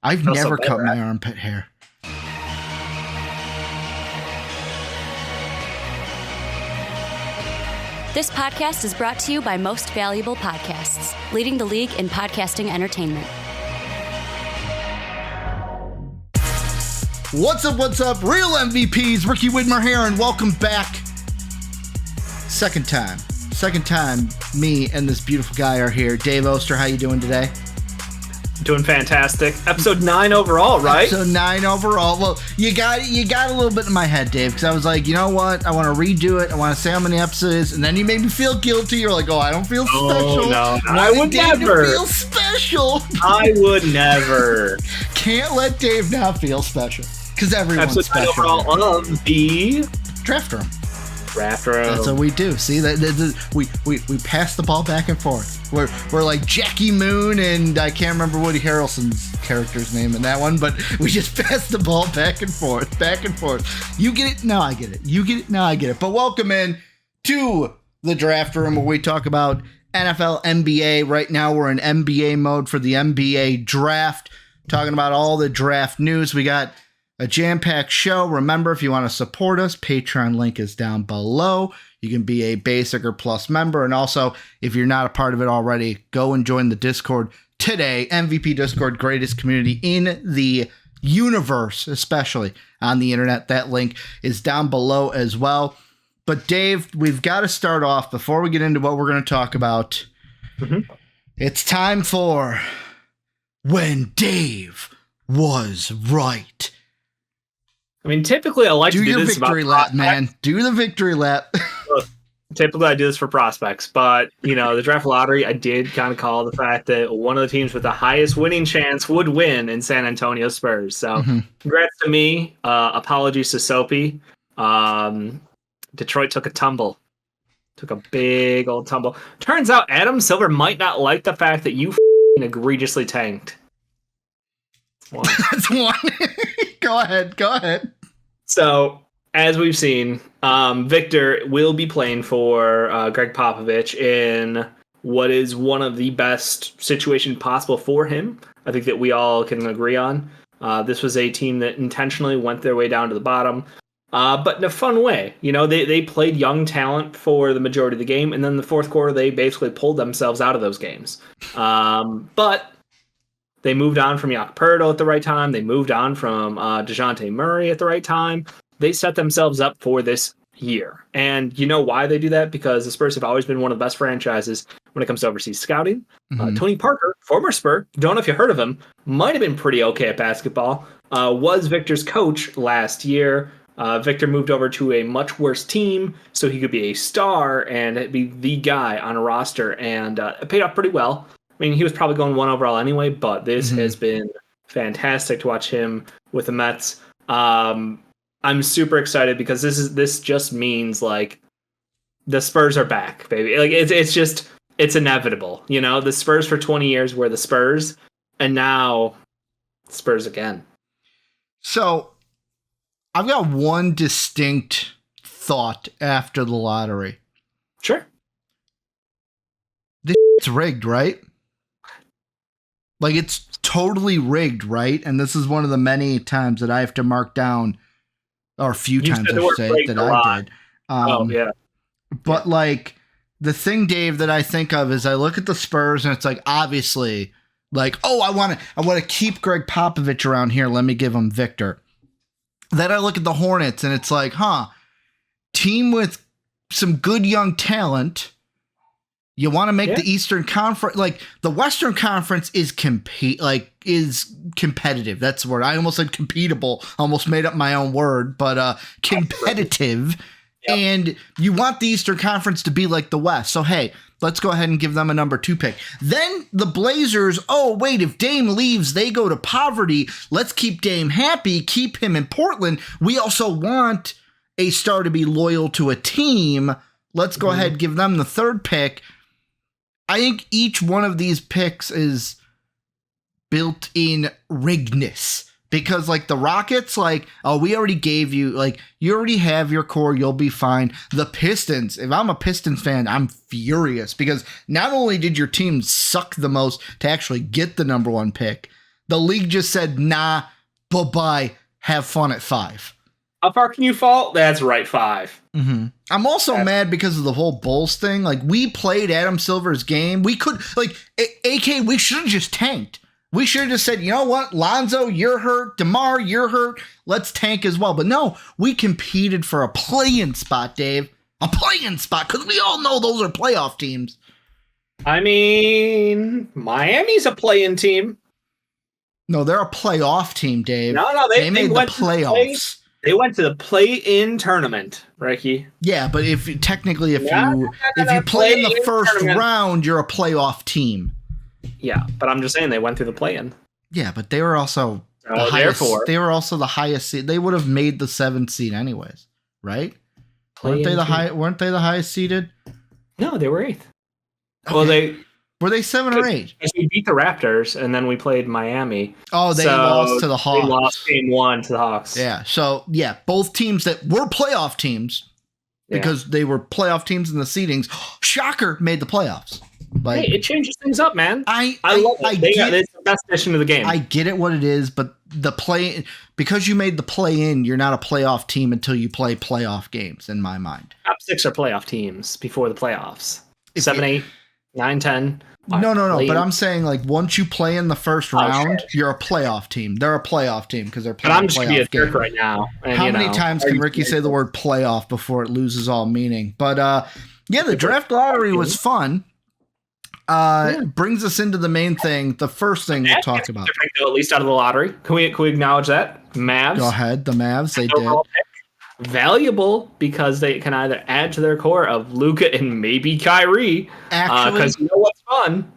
I've never cut my armpit hair. This podcast is brought to you by Most Valuable Podcasts, leading the league in podcasting entertainment. What's up? Real MVPs, Ricky Widmer here, and welcome back. Second time, me and this beautiful guy are here. Dave Oster, how you doing today? Doing fantastic. Episode 9 overall, right? Episode 9 overall. Well, you got a little bit in my head, Dave, because I was like, you know what? I want to redo it. I want to say how many episodes it is, and then you made me feel guilty. You're like, oh, I don't feel special. No, I would Dave never feel special. I would never. Can't let Dave not feel special, because everyone's Episode 9 special. overall of the Draft Room. Draft Room. That's what we do. See, we pass the ball back and forth. We're like Jackie Moon, and I can't remember Woody Harrelson's character's name in that one, but we just pass the ball back and forth. You get it? No, I get it. You get it? No, I get it. But welcome in to the Draft Room, where we talk about NFL, NBA. Right now, we're in NBA mode for the NBA draft, talking about all the draft news. We got a jam-packed show. Remember, if you want to support us, Patreon link is down below. You can be a basic or plus member. And also, if you're not a part of it already, go and join the Discord today. MVP Discord, greatest community in the universe, especially on the internet. That link is down below as well. But Dave, we've got to start off before we get into what we're going to talk about. It's time for When Dave Was Right. I mean, typically I like to do this victory lap, man. Do the victory lap. Typically I do this for prospects, but the draft lottery, I did kind of call the fact that one of the teams with the highest winning chance would win in San Antonio Spurs. So congrats to me. Apologies to Soapy. Detroit took a tumble. Took a big old tumble. Turns out Adam Silver might not like the fact that you egregiously tanked. That's one. Go ahead. So, as we've seen, Victor will be playing for Greg Popovich in what is one of the best situations possible for him. I think that we all can agree on. This was a team that intentionally went their way down to the bottom, but in a fun way. They played young talent for the majority of the game, and then the fourth quarter, they basically pulled themselves out of those games. But they moved on from Jakob Poeltl at the right time. They moved on from DeJounte Murray at the right time. They set themselves up for this year. And you know why they do that? Because the Spurs have always been one of the best franchises when it comes to overseas scouting. Tony Parker, former Spur, don't know if you heard of him, might have been pretty okay at basketball, was Victor's coach last year. Victor moved over to a much worse team so he could be a star and be the guy on a roster. And it paid off pretty well. I mean, he was probably going 1 overall anyway, but this has been fantastic to watch him with the Mets. I'm super excited because this just means like the Spurs are back, baby. Like it's inevitable. The Spurs for 20 years were the Spurs, and now Spurs again. So I've got one distinct thought after the lottery. Sure. This is rigged, right? Like, it's totally rigged, right? And this is one of the many times that I have to mark down, or a few times I should say, that I did. Yeah. But, like, the thing, Dave, that I think of is I look at the Spurs, and it's like, obviously, like, oh, I want to keep Greg Popovich around here. Let me give him Victor. Then I look at the Hornets, and it's like, team with some good young talent. You want to make the Eastern Conference, like the Western Conference is competitive. That's the word. I almost said competable, almost made up my own word, but competitive. Yep. And you want the Eastern Conference to be like the West. So, hey, let's go ahead and give them a number 2 pick. Then the Blazers, oh, wait, if Dame leaves, they go to poverty. Let's keep Dame happy, keep him in Portland. We also want a star to be loyal to a team. Let's go ahead and give them the 3rd pick. I think each one of these picks is built in riggedness because like the Rockets, like, oh, we already gave you, like, you already have your core. You'll be fine. The Pistons, if I'm a Pistons fan, I'm furious because not only did your team suck the most to actually get the number 1 pick, The league just said, nah, bye-bye, have fun at 5. How far can you fall? That's right, 5. Mm-hmm. I'm also mad because of the whole Bulls thing. Like, we played Adam Silver's game. We could, like, AK, we should have just tanked. We should have just said, you know what, Lonzo, you're hurt. DeMar, you're hurt. Let's tank as well. But no, we competed for a play-in spot, Dave. A play-in spot, because we all know those are playoff teams. I mean, Miami's a play-in team. No, they're a playoff team, Dave. No, they made the playoffs. They went to the play-in tournament, Ricky. Yeah, but if you play in the first round, you're a playoff team. Yeah, but I'm just saying they went through the play-in. Yeah, but they were also the highest. They were also the highest seed. They would have made the 7th seed anyways, right? Weren't they the highest seeded? No, they were 8th. Okay. Well, were they 7 or 8? We beat the Raptors, and then we played Miami. Oh, they lost to the Hawks. They lost game 1 to the Hawks. Yeah, so, yeah, both teams that were playoff teams, because they were playoff teams in the seedings, shocker, made the playoffs. Like, hey, it changes things up, man. I love it. It's the best addition to the game. I get it what it is, but because you made the play-in, you're not a playoff team until you play playoff games, in my mind. Top 6 are playoff teams before the playoffs. 7, 8, 9, 10. No. But I'm saying, like, once you play in the first round, you're a playoff team. They're a playoff team because they're playing. But I'm just gonna be a jerk right now. And, how many times can Ricky say the word playoff before it loses all meaning? But the draft lottery was fun. Brings us into the main thing. The first thing we'll talk about, at least out of the lottery. Can we acknowledge that? Mavs. Go ahead. The Mavs. They did. Valuable because they can either add to their core of Luka and maybe Kyrie. Actually, because you know what's fun,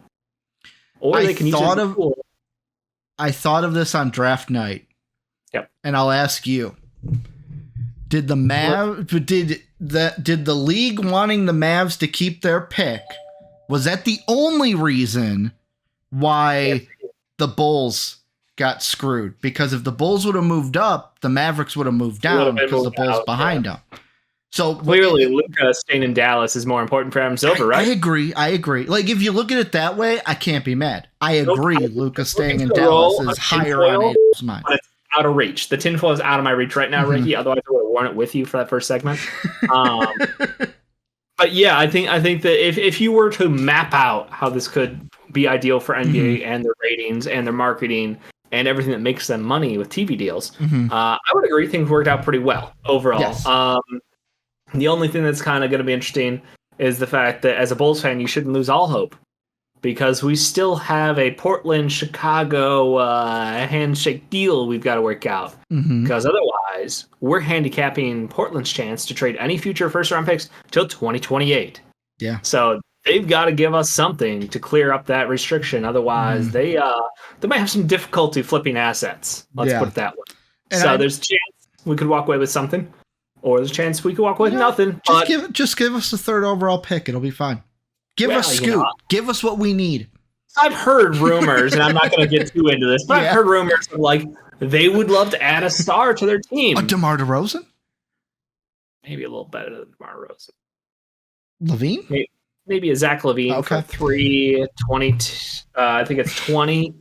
or they can use it as a tool. I thought of this on draft night. Yep. And I'll ask you: did the league wanting the Mavs to keep their pick? Was that the only reason why the Bulls got screwed? Because if the Bulls would have moved up, the Mavericks would have moved down because the Bulls behind them. So clearly, Luka staying in Dallas is more important for Adam Silver, right? I agree. Like, if you look at it that way, I can't be mad. I agree. Luka staying in Dallas is higher on Adam's mind. But it's out of reach. The tinfoil is out of my reach right now, Ricky. Otherwise, I would have worn it with you for that first segment. But yeah, I think that if you were to map out how this could be ideal for NBA and their ratings and their marketing and everything that makes them money with TV deals, I would agree things worked out pretty well overall. Yes. The only thing that's kind of going to be interesting is the fact that as a Bulls fan, you shouldn't lose all hope because we still have a Portland-Chicago handshake deal we've got to work out. Because otherwise, we're handicapping Portland's chance to trade any future first-round picks till 2028. Yeah. So they've got to give us something to clear up that restriction. Otherwise, they might have some difficulty flipping assets. Let's put it that way. And there's a chance we could walk away with something, or there's a chance we could walk away with nothing. Just give us the 3rd overall pick. It'll be fine. Give us Scoot. Give us what we need. I've heard rumors, and I'm not going to get too into this, but I've heard rumors of, like, they would love to add a star to their team. A DeMar DeRozan? Maybe a little better than DeMar DeRozan. Levine? Maybe a Zach Levine for 20, I think it's 20,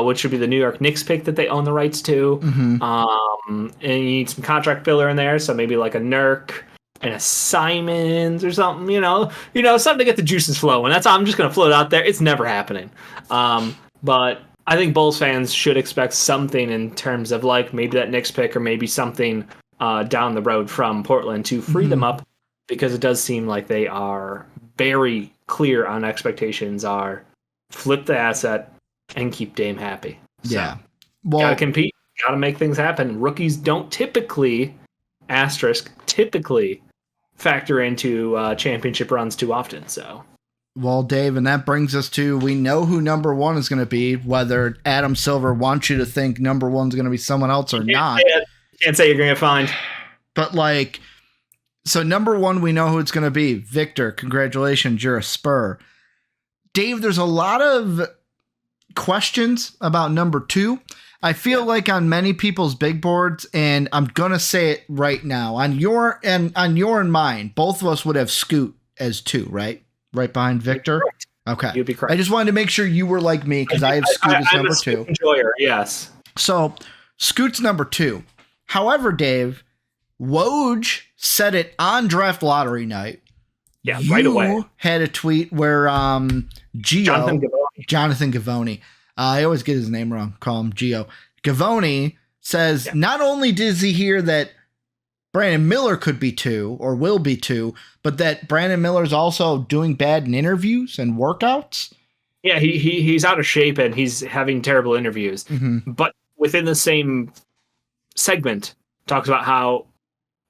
which would be the New York Knicks pick that they own the rights to. And you need some contract filler in there, so maybe like a Nurk and a Simons or something, you know, something to get the juices flowing. I'm just going to float out there. It's never happening. But I think Bulls fans should expect something in terms of like maybe that Knicks pick or maybe something down the road from Portland to free them up, because it does seem like they are very clear on expectations are flip the asset and keep Dame happy. So, well, gotta compete, gotta make things happen. Rookies don't typically factor into championship runs too often. So, well, Dave, and that brings us to, we know who number 1 is going to be, whether Adam Silver wants you to think number 1 is going to be someone else or not. Can't say you're going to find. But like, so number 1, we know who it's going to be. Victor, congratulations, you're a Spur. Dave, there's a lot of questions about number 2. I feel like on many people's big boards, and I'm going to say it right now, on your and mine, both of us would have Scoot as 2, right? Right behind Victor. Okay. You'd be correct. I just wanted to make sure you were like me because I have Scoot as number 2. Enjoyer, yes. So Scoot's number 2. However, Dave, Woj said it on draft lottery night. Yeah, right away. You had a tweet where Jonathan Givony. I always get his name wrong. Call him Gio. Givony says not only does he hear that Brandon Miller could be 2 or will be 2, but that Brandon Miller's also doing bad in interviews and workouts. Yeah, he's out of shape and he's having terrible interviews. Mm-hmm. But within the same segment, talks about how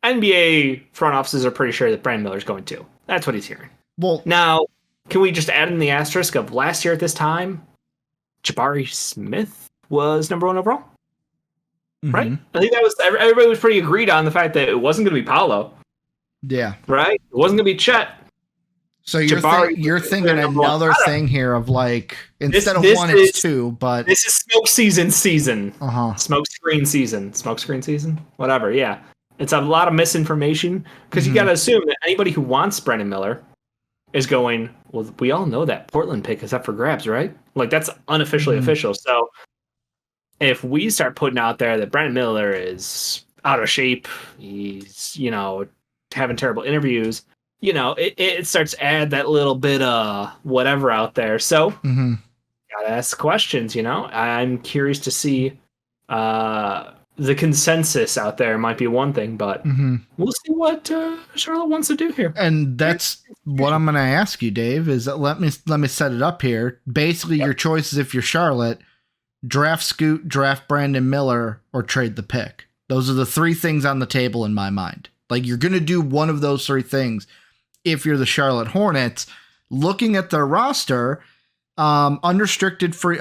NBA front offices are pretty sure that Brandon Miller's going to. That's what he's hearing. Well, now, can we just add in the asterisk of last year at this time, Jabari Smith was number 1 overall? Right? I think that was everybody was pretty agreed on the fact that it wasn't going to be Paolo. Yeah. Right? It wasn't going to be Chet. So you're thinking another thing here of like instead of this 1 it's 2, but this is smoke season. Smoke screen season, whatever. Yeah, it's a lot of misinformation because you got to assume that anybody who wants Brandon Miller is going. Well, we all know that Portland pick is up for grabs, right? Like that's unofficially official. So if we start putting out there that Brandon Miller is out of shape, he's having terrible interviews. It starts to add that little bit of whatever out there. So, gotta ask questions, I'm curious to see the consensus out there might be one thing, but we'll see what Charlotte wants to do here. And that's what I'm going to ask you, Dave, is that let me set it up here. Basically, your choices if you're Charlotte, draft Scoot, draft Brandon Miller, or trade the pick. Those are the 3 things on the table in my mind. Like, you're going to do one of those 3 things. If you're the Charlotte Hornets, looking at their roster, restricted free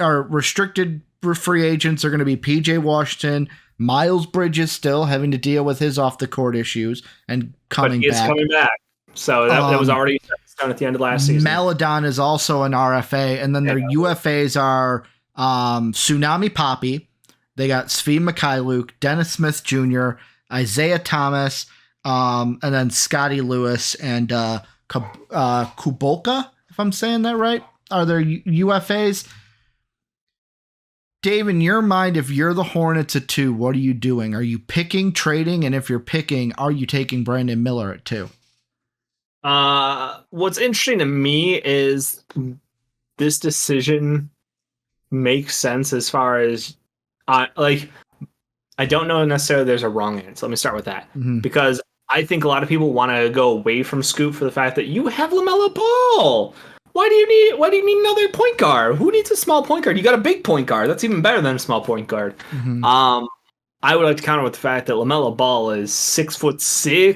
agents are going to be PJ Washington, Miles Bridges still having to deal with his off the court issues and coming back. So that was already done at the end of last season. Maladon is also an RFA, and then their UFAs are Tsunami Papi. They got Svi Mikhailuk, Dennis Smith Jr., Isaiah Thomas, and then Scotty Lewis and Kubolka, if I'm saying that right, are there UFAs? Dave, in your mind, if you're the Hornets at 2, what are you doing? Are you picking, trading? And if you're picking, are you taking Brandon Miller at 2? What's interesting to me is this decision makes sense as far as I don't know necessarily there's a wrong answer. Let me start with that because I think a lot of people want to go away from Scoot for the fact that you have LaMelo Ball. Why do you need another point guard? Who needs a small point guard? You got a big point guard. That's even better than a small point guard. I would like to counter with the fact that LaMelo Ball is 6'6",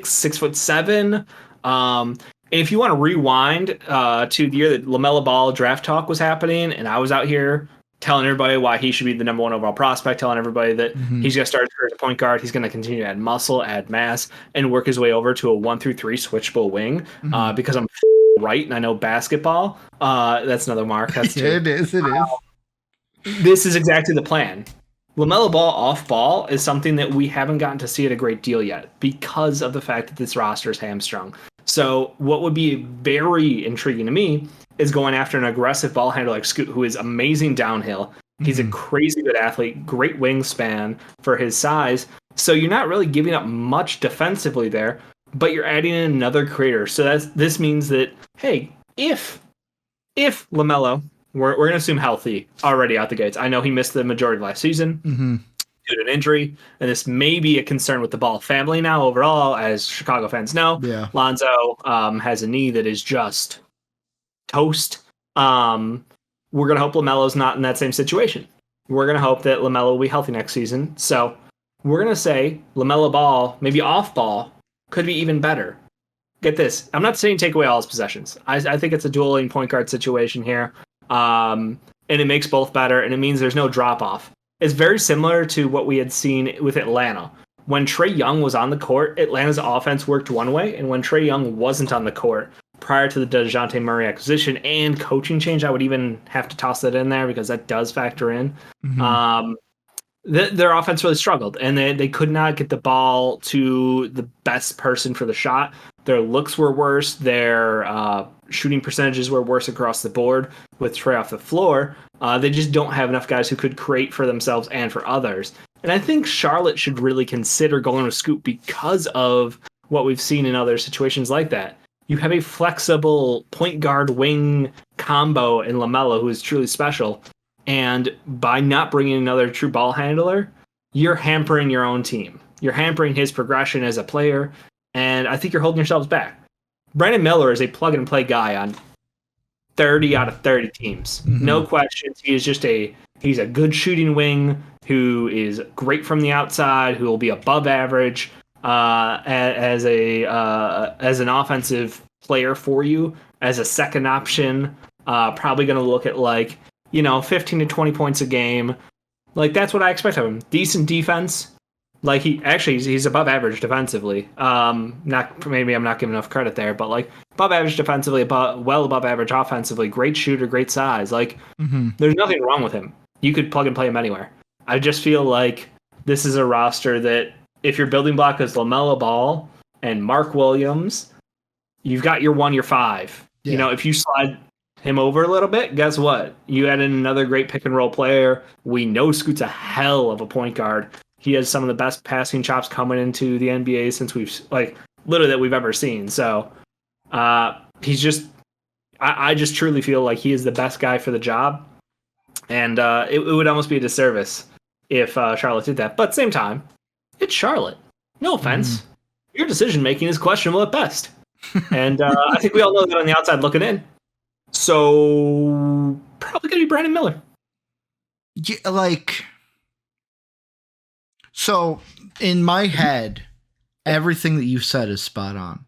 6'7". And if you want to rewind to the year that LaMelo Ball draft talk was happening, and I was out here telling everybody why he should be the number 1 overall prospect, telling everybody that he's going to start his career as a point guard, he's going to continue to add muscle, add mass, and work his way over to a 1-3 switchable wing. Because I'm right, and I know basketball. That's another mark. That's it is. This is exactly the plan. LaMelo Ball off ball is something that we haven't gotten to see at a great deal yet because of the fact that this roster is hamstrung. So what would be very intriguing to me is going after an aggressive ball handler like Scoot, who is amazing downhill. He's a crazy good athlete, great wingspan for his size. So you're not really giving up much defensively there, but you're adding in another creator. So this means that, hey, if LaMelo, we're going to assume healthy already out the gates. I know he missed the majority of last season due to an injury, and this may be a concern with the Ball family now overall, as Chicago fans know. Yeah. Lonzo has a knee that is just toast. We're going to hope LaMelo's not in that same situation. We're going to hope that LaMelo will be healthy next season. So we're going to say LaMelo Ball, maybe off ball, could be even better. Get this. I'm not saying take away all his possessions. I think it's a dueling point guard situation here. And it makes both better, and it means there's no drop-off. It's very similar to what we had seen with Atlanta. When Trae Young was on the court, Atlanta's offense worked one way, and when Trae Young wasn't on the court, prior to the DeJounte Murray acquisition and coaching change, I would even have to toss that in there because that does factor in. Their offense really struggled, and they could not get the ball to the best person for the shot. Their looks were worse. Their shooting percentages were worse across the board with Trey off the floor. They just don't have enough guys who could create for themselves and for others. And I think Charlotte should really consider going with Scoot because of what we've seen in other situations like that. You have a flexible point guard wing combo in LaMelo who is truly special. And by not bringing another true ball handler, you're hampering your own team. You're hampering his progression as a player. And I think you're holding yourselves back. Brandon Miller is a plug-and-play guy on 30 out of 30 teams. Mm-hmm. No questions. He's a good shooting wing who is great from the outside, who will be above average as an offensive player for you, as a second option. Probably going to look at 15 to 20 points a game. That's what I expect of him. Decent defense. He's above average defensively. Maybe I'm not giving enough credit there, but above average defensively, well above average offensively. Great shooter, great size. There's nothing wrong with him. You could plug and play him anywhere. I just feel like this is a roster that if your building block is LaMelo Ball and Mark Williams, you've got your 1, your 5. Yeah. If you slide him over a little bit, guess what? You add in another great pick and roll player. We know Scoot's a hell of a point guard. He has some of the best passing chops coming into the NBA since literally that we've ever seen. So he's just, I just truly feel like he is the best guy for the job. And it would almost be a disservice if Charlotte did that. But at the same time, it's Charlotte. No offense. Your decision making is questionable at best. And I think we all know that on the outside looking in. So probably going to be Brandon Miller. Yeah, so in my head, everything that you said is spot on.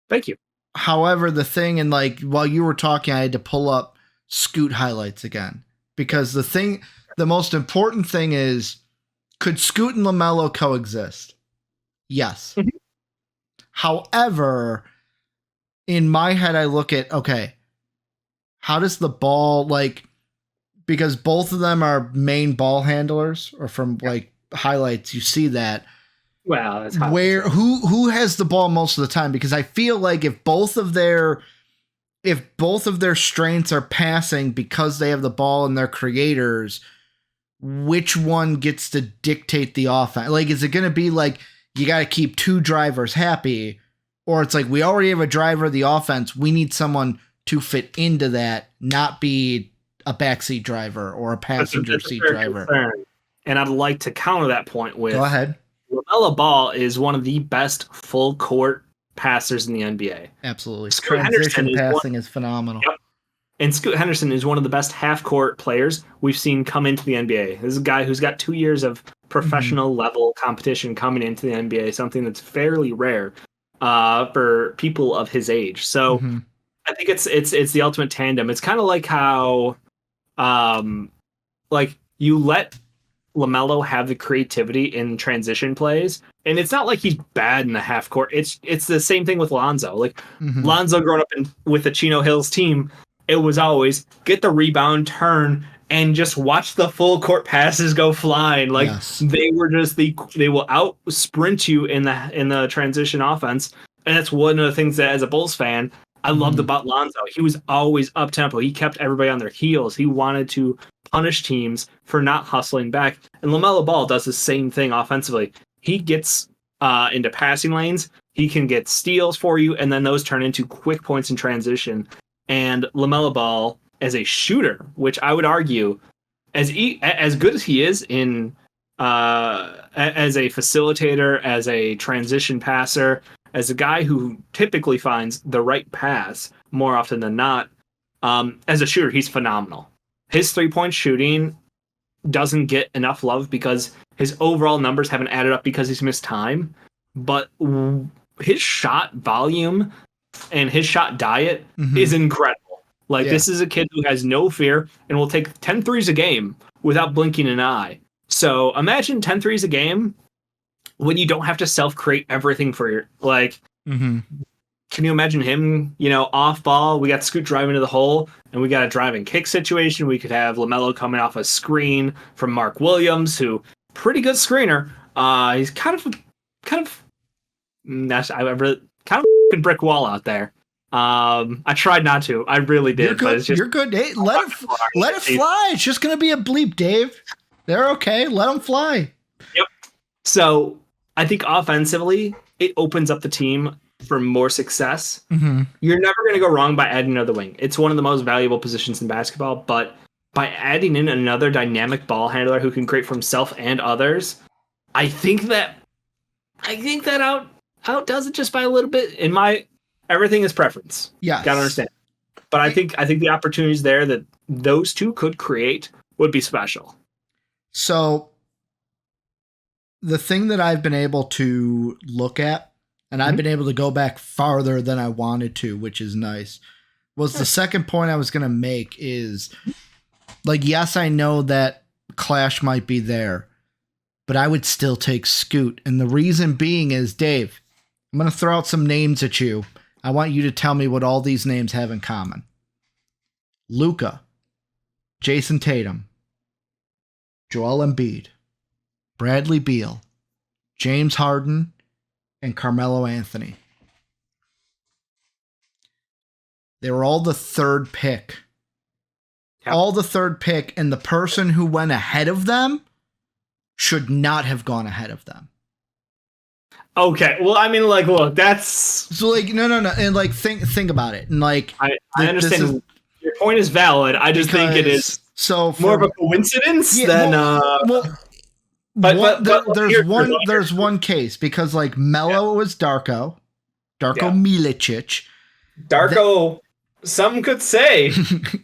Thank you. However, the thing, and while you were talking, I had to pull up Scoot highlights again, because the most important thing is, could Scoot and LaMelo coexist? Yes. Mm-hmm. However, in my head, I look at, okay, how does the ball, because both of them are main ball handlers, or from highlights, you see that. Wow, that's who has the ball most of the time? Because I feel like if both of their strengths are passing because they have the ball and they're creators, which one gets to dictate the offense? Is it going to be you got to keep two drivers happy, or it's we already have a driver of the offense, we need someone to fit into that, not be a backseat driver or a passenger seat driver. Concern. And I'd like to counter that point with, go ahead. LaMelo Ball is one of the best full court passers in the NBA. Absolutely. Transition passing is phenomenal. Yep. And Scott Henderson is one of the best half-court players we've seen come into the NBA. This is a guy who's got 2 years of professional level competition coming into the NBA, something that's fairly rare for people of his age. So I think it's the ultimate tandem. It's kind of like how you let LaMelo have the creativity in transition plays, and it's not like he's bad in the half court. It's the same thing with Lonzo. Lonzo growing up with the Chino Hills team, it was always get the rebound, turn, and just watch the full court passes go flying. Yes. They will out sprint you in the transition offense, and that's one of the things that, as a Bulls fan, I loved about Lonzo. He was always up tempo. He kept everybody on their heels. He wanted to punish teams for not hustling back. And LaMelo Ball does the same thing offensively. He gets into passing lanes. He can get steals for you, and then those turn into quick points in transition. And LaMelo Ball, as a shooter, which I would argue, as good as he is in as a facilitator, as a transition passer, as a guy who typically finds the right pass more often than not, as a shooter, he's phenomenal. His three-point shooting doesn't get enough love because his overall numbers haven't added up because he's missed time. But his shot volume and his shot diet is incredible. This is a kid who has no fear and will take 10 threes a game without blinking an eye. So imagine 10 threes a game when you don't have to self-create everything for your, can you imagine him, off ball? We got Scoot driving to the hole, and we got a drive and kick situation. We could have LaMelo coming off a screen from Mark Williams, who pretty good screener. He's kind of fucking brick wall out there. I tried not to. I really did. You're good. But it's just, You're good. Hey, let it fly. It's just gonna be a bleep, Dave. They're okay. Let them fly. Yep. So I think offensively, it opens up the team for more success. Mm-hmm. You're never going to go wrong by adding another wing. It's one of the most valuable positions in basketball, but by adding in another dynamic ball handler who can create for himself and others, I think that outdoes it just by a little bit. Everything is preference. Yeah, gotta understand. But I think the opportunities there that those two could create would be special. So the thing that I've been able to look at, and I've been able to go back farther than I wanted to, which is nice, was the second point I was going to make is, like, yes, I know that Clash might be there, but I would still take Scoot. And the reason being is, Dave, I'm going to throw out some names at you. I want you to tell me what all these names have in common. Luka, Jason Tatum, Joel Embiid, Bradley Beal, James Harden, and Carmelo Anthony. They were all the third pick. Yep. All the third pick, and the person who went ahead of them should not have gone ahead of them. Okay, well, I mean, like, look, that's... So, like, no. And, like, think about it. And, like... I understand your point is valid. I just think it is more of a coincidence than... But there's one case because like Melo was Darko Milicic. Some could say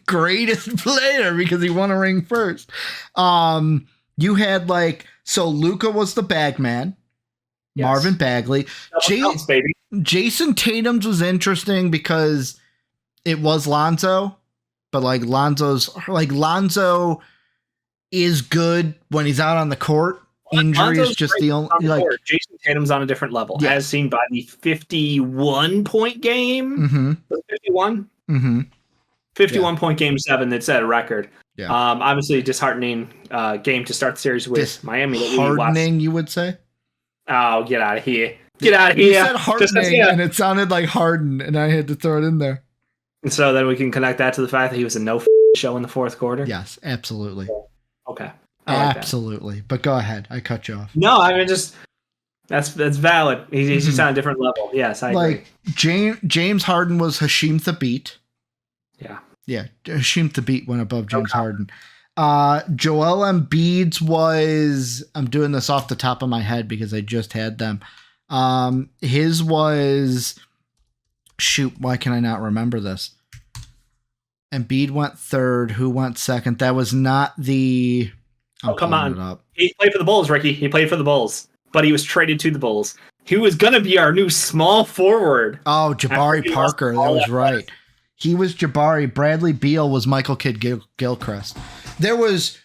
greatest player because he won a ring first. You had Luka was the bag man, yes. Marvin Bagley. Jason Tatum's was interesting because it was Lonzo, but Lonzo is good when he's out on the court. Injury is just the only Jason Tatum's on a different level, as seen by the 51-point game. Mm-hmm. 51? Mm-hmm. 51-point game 7 that set a record. Yeah. Obviously, disheartening game to start the series with Miami. Disheartening, you would say? Oh, get out of here. Get out of here. You said heartening, and it sounded like Harden, and I had to throw it in there. And so then we can connect that to the fact that he was a no show in the fourth quarter? Yes, absolutely. Okay. Absolutely. But go ahead. I cut you off. No, I mean, just that's valid. He's just on a different level. Yes, I agree. James Harden was Hasheem Thabit. Yeah. Yeah. Hasheem Thabit went above James Harden. Joel Embiid's was, I'm doing this off the top of my head because I just had them. His was, shoot, why can I not remember this? Embiid went third. Who went second? That was not the... come on. He played for the Bulls, Ricky. He played for the Bulls, but he was traded to the Bulls. He was going to be our new small forward. Oh, Jabari Parker. That was right. He was Jabari. Bradley Beal was Michael Kidd-Gilchrist. There was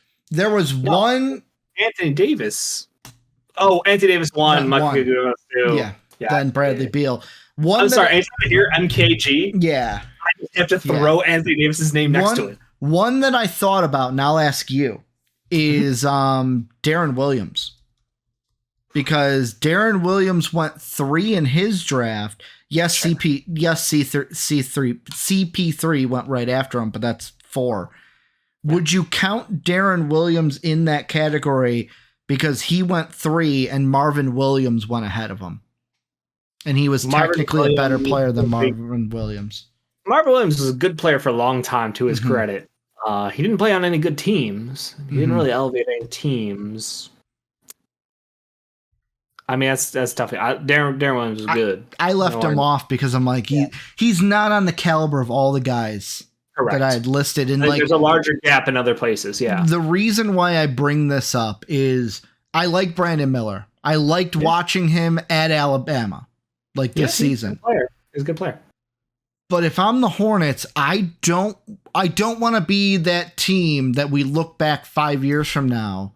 one... Anthony Davis. Oh, Anthony Davis won. Michael Kidd-Gilchrist too. Yeah. Then Bradley Beal. I'm sorry. Anytime I hear MKG, yeah, I just have to throw Anthony Davis's name next to it. One that I thought about, and I'll ask you, is Darren Williams. Because Darren Williams went 3 in his draft. Yes, CP3 went right after him, but that's 4. Would you count Darren Williams in that category because he went 3 and Marvin Williams went ahead of him? And he was technically a better player than Marvin Williams. Marvin Williams was a good player for a long time, to his credit. He didn't play on any good teams. He didn't really elevate any teams. I mean, that's tough. Darren Williams was good. I left him off because I'm like, he's not on the caliber of all the guys that I had listed. And there's a larger gap in other places, yeah. The reason why I bring this up is I like Brandon Miller. I liked watching him at Alabama, this season. He's a good player. But if I'm the Hornets, I don't want to be that team that we look back 5 years from now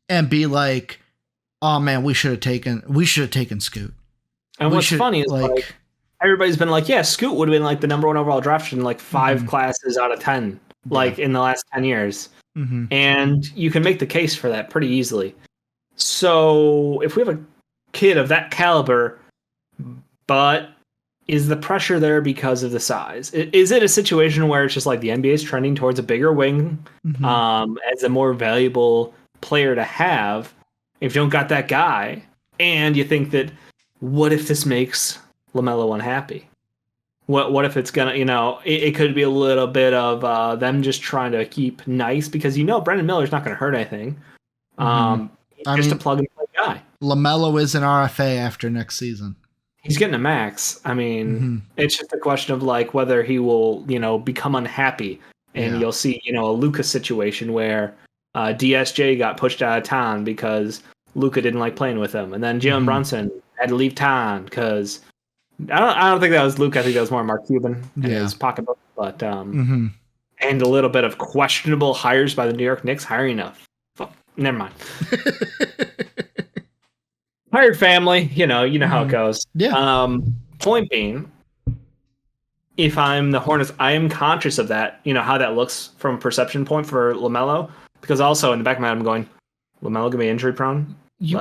and be like, oh man, we should have taken Scoot. And what's funny is everybody's been like, yeah, Scoot would have been the number 1 overall draft in 5 classes out of 10, in the last 10 years. Mm-hmm. And you can make the case for that pretty easily. So if we have a kid of that caliber, but is the pressure there because of the size? Is it a situation where it's just like the NBA is trending towards a bigger wing as a more valuable player to have if you don't got that guy? And you think that, what if this makes LaMelo unhappy? What if it's gonna, it could be a little bit of them just trying to keep nice because Brandon Miller's not going to hurt anything. Just a plug and play guy. LaMelo is an RFA after next season. He's getting a max. I mean, it's just a question of like whether he will, become unhappy, and you'll see, a Luka situation where DSJ got pushed out of town because Luka didn't like playing with him, and then Jalen Brunson had to leave town because I don't think that was Luka. I think that was more Mark Cuban in his pocketbook. But and a little bit of questionable hires by the New York Knicks hiring never mind. Hired family, you know how it goes. Yeah. Point being, if I'm the Hornets, I am conscious of that. How that looks from a perception point for LaMelo, because also in the back of my head, I'm going, LaMelo gonna be injury prone. You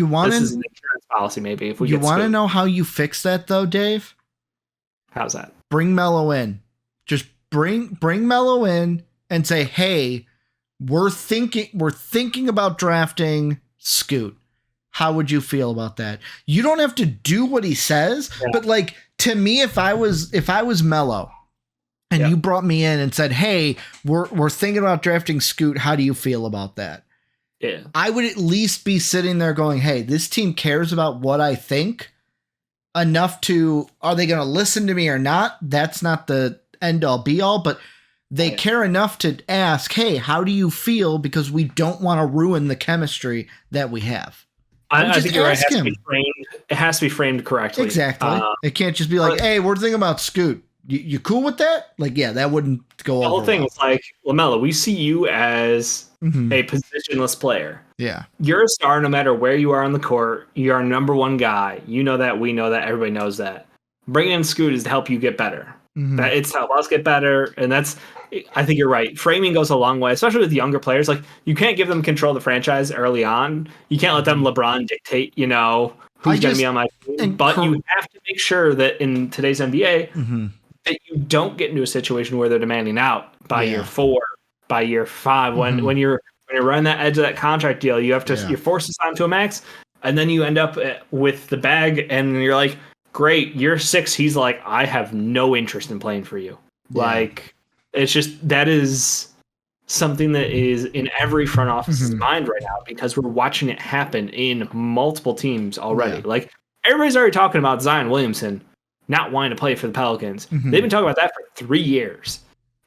want this is an insurance policy, maybe if we. You want to know how you fix that though, Dave? How's that? Bring Melo in. Just bring Melo in and say, hey, we're thinking about drafting Scoot. How would you feel about that? You don't have to do what he says, but like to me, if I was Melo and you brought me in and said, hey, we're thinking about drafting Scoot, how do you feel about that? Yeah. I would at least be sitting there going, hey, this team cares about what I think enough to, are they going to listen to me or not? That's not the end all be all, but they care enough to ask, hey, how do you feel? Because we don't want to ruin the chemistry that we have. I think you're right. It has to be framed correctly. Exactly. It can't just be like, hey, we're thinking about Scoot. You cool with that? Like, yeah, that wouldn't go over. The whole thing is like, LaMelo, we see you as a positionless player. Yeah. You're a star no matter where you are on the court. You're our number one guy. You know that. We know that. Everybody knows that. Bringing in Scoot is to help you get better. It's to help us get better. And I think you're right. Framing goes a long way, especially with younger players. Like, you can't give them control of the franchise early on. You can't let them LeBron dictate, who's going to be on my team. But you have to make sure that in today's NBA, that you don't get into a situation where they're demanding out by year 4, by year 5. When you're running that edge of that contract deal, you have to you're forced to sign to a max, and then you end up with the bag, and you're like, great, year 6, he's like, I have no interest in playing for you. Yeah. Like, it's just, that is something that is in every front office's mind right now, because we're watching it happen in multiple teams already. Yeah. Like, everybody's already talking about Zion Williamson not wanting to play for the Pelicans. They've been talking about that for 3 years,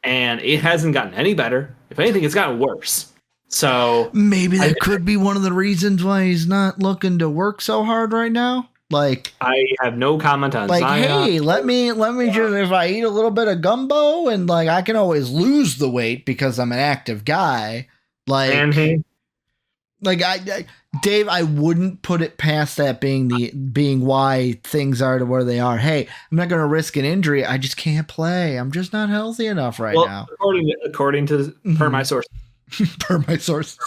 and it hasn't gotten any better. If anything, it's gotten worse. So maybe that could be one of the reasons why he's not looking to work so hard right now. Like, I have no comment on like, Zion. hey, let me just, if I eat a little bit of gumbo and like I can always lose the weight because I'm an active guy. Like, Dave, I wouldn't put it past that being why things are to where they are. Hey, I'm not going to risk an injury. I just can't play. I'm just not healthy enough now. According to per my sources. Per my sources.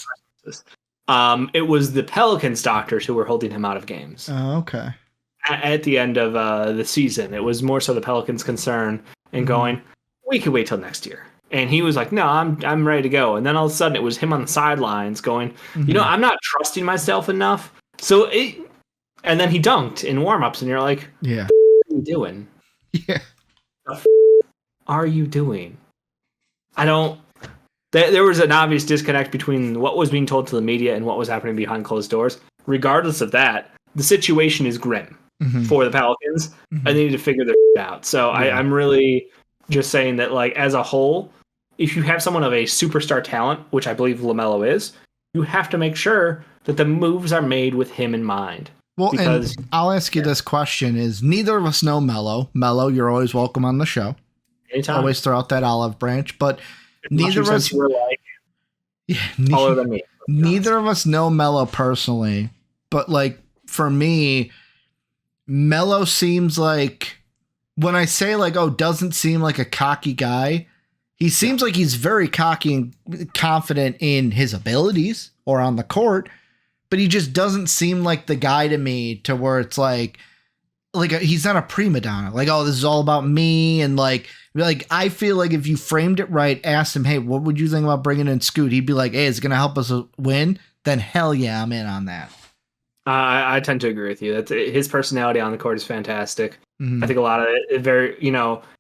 It was the Pelicans doctors who were holding him out of games. Oh, okay. At the end of the season, it was more so the Pelicans' concern and going, we could wait till next year. And he was like, no, I'm ready to go. And then all of a sudden, it was him on the sidelines going, I'm not trusting myself enough. And then he dunked in warmups, and you're like, yeah, what are you doing? Yeah, the are you doing? I don't. There was an obvious disconnect between what was being told to the media and what was happening behind closed doors. Regardless of that, the situation is grim for the Pelicans, and they need to figure their shit out. So I'm really just saying that, like, as a whole, if you have someone of a superstar talent, which I believe LaMelo is, you have to make sure that the moves are made with him in mind. Well, and I'll ask you this question: is neither of us know Melo. Melo, you're always welcome on the show. Anytime. Always throw out that olive branch, but neither of us were like taller than me. Neither of us know Melo personally, but like for me, Melo seems like, when I say like, oh, doesn't seem like a cocky guy, he seems like he's very cocky and confident in his abilities or on the court, but he just doesn't seem like the guy to me to where it's like, like he's not a prima donna. Like, oh, this is all about me, and like I feel like if you framed it right, asked him, hey, what would you think about bringing in Scoot? He'd be like, hey, is it gonna help us win? Then hell yeah, I'm in on that. I tend to agree with you. That's his personality on the court is fantastic. Mm-hmm. I think a lot of it very,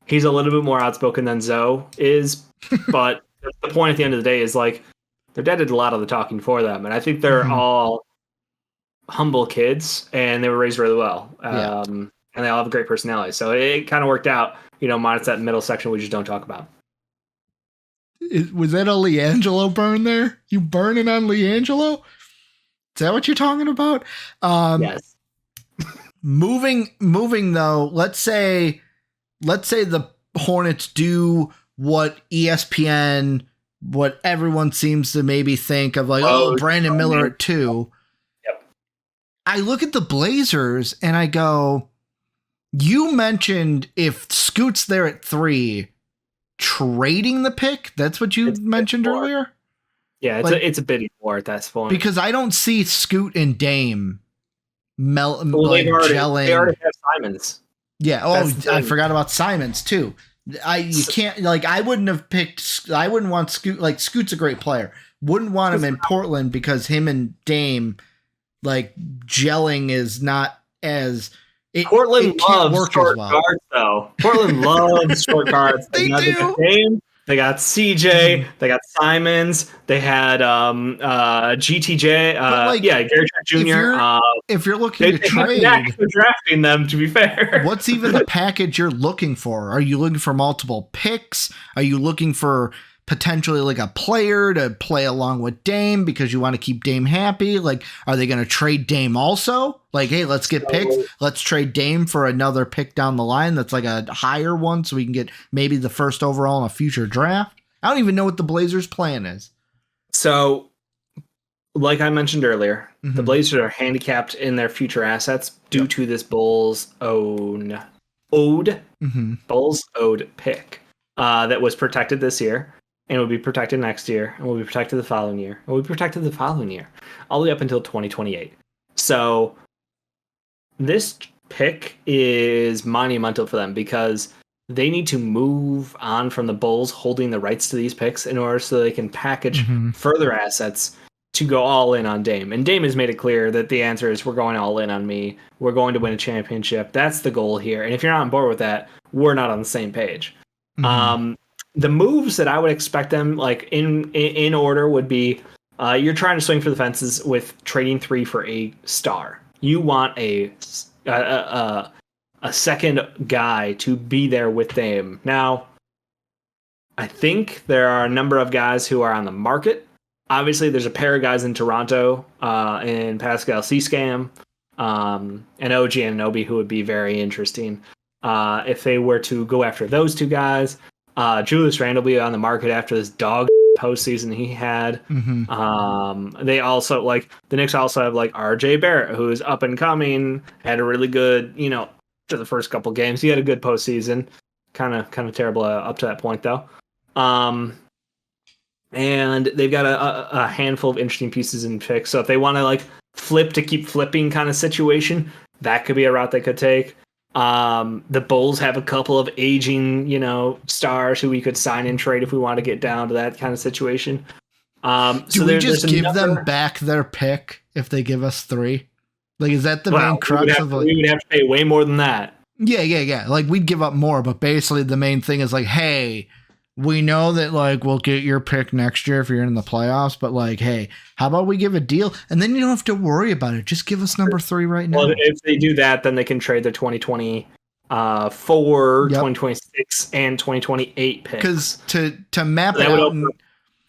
he's a little bit more outspoken than Zoe is, but the point at the end of the day is like their dad did a lot of the talking for them, and I think they're all humble kids, and they were raised really well, and they all have a great personality. So it kind of worked out, minus that middle section we just don't talk about. Was that a LiAngelo burn there? You burning on LiAngelo? Is that what you're talking about? Yes. Moving though, let's say the Hornets do what ESPN, what everyone seems to maybe think of, like, Brandon Miller at 2. Yep. I look at the Blazers and I go, you mentioned if Scoot's there at 3, trading the pick. That's what you mentioned earlier. Yeah, it's a bidding war at that point. Because I don't see Scoot and Dame gelling. They already have Simons. Yeah. Oh, I forgot about Simons too. You can't, like, I wouldn't want Scoot. Like, Scoot's a great player. Wouldn't want him in Portland because him and Dame, like, gelling is not as. Portland loves short guards, though. Portland loves short guards. They do. Dame, they got CJ. They got Simons. They had GTJ. Gary Trent Jr. If you're looking to trade, actually drafting them. To be fair, what's even the package you're looking for? Are you looking for multiple picks? Are you looking for potentially like a player to play along with Dame because you want to keep Dame happy? Like, are they going to trade Dame also? Like, hey, let's get picks. Let's trade Dame for another pick down the line that's like a higher one so we can get maybe the first overall in a future draft. I don't even know what the Blazers' plan is. So, like I mentioned earlier, the Blazers are handicapped in their future assets due to this Bulls owed pick that was protected this year. And will be protected next year, and will be protected the following year, and will be protected the following year, all the way up until 2028. So this pick is monumental for them because they need to move on from the Bulls holding the rights to these picks in order so they can package further assets to go all in on Dame. And Dame has made it clear that the answer is we're going all in on me. We're going to win a championship. That's the goal here. And if you're not on board with that, we're not on the same page. The moves that I would expect them, like, in order would be you're trying to swing for the fences with trading 3 for a star. You want a second guy to be there with Dame. Now, I think there are a number of guys who are on the market. Obviously, there's a pair of guys in Toronto in Pascal Siakam and OG Anunoby who would be very interesting if they were to go after those two guys. Julius Randle will be on the market after this dog postseason he had. They also, like, the Knicks also have, like, RJ Barrett, who's up and coming, had a really good, to the first couple games. He had a good postseason. Kind of terrible up to that point, though. And they've got a handful of interesting pieces in picks. So if they want to, like, flip to keep flipping kind of situation, that could be a route they could take. The Bulls have a couple of aging, stars who we could sign and trade if we want to get down to that kind of situation. Do we just give them back their pick if they give us 3? Like, is that the main crux of it? We would have to pay way more than that. Yeah. Like, we'd give up more, but basically the main thing is like, hey, we know that, like, we'll get your pick next year if you're in the playoffs, but, like, hey, how about we give a deal? And then you don't have to worry about it. Just give us number 3 right now. Well, if they do that, then they can trade their 2024, 2026, and 2028 picks. Because to map it out,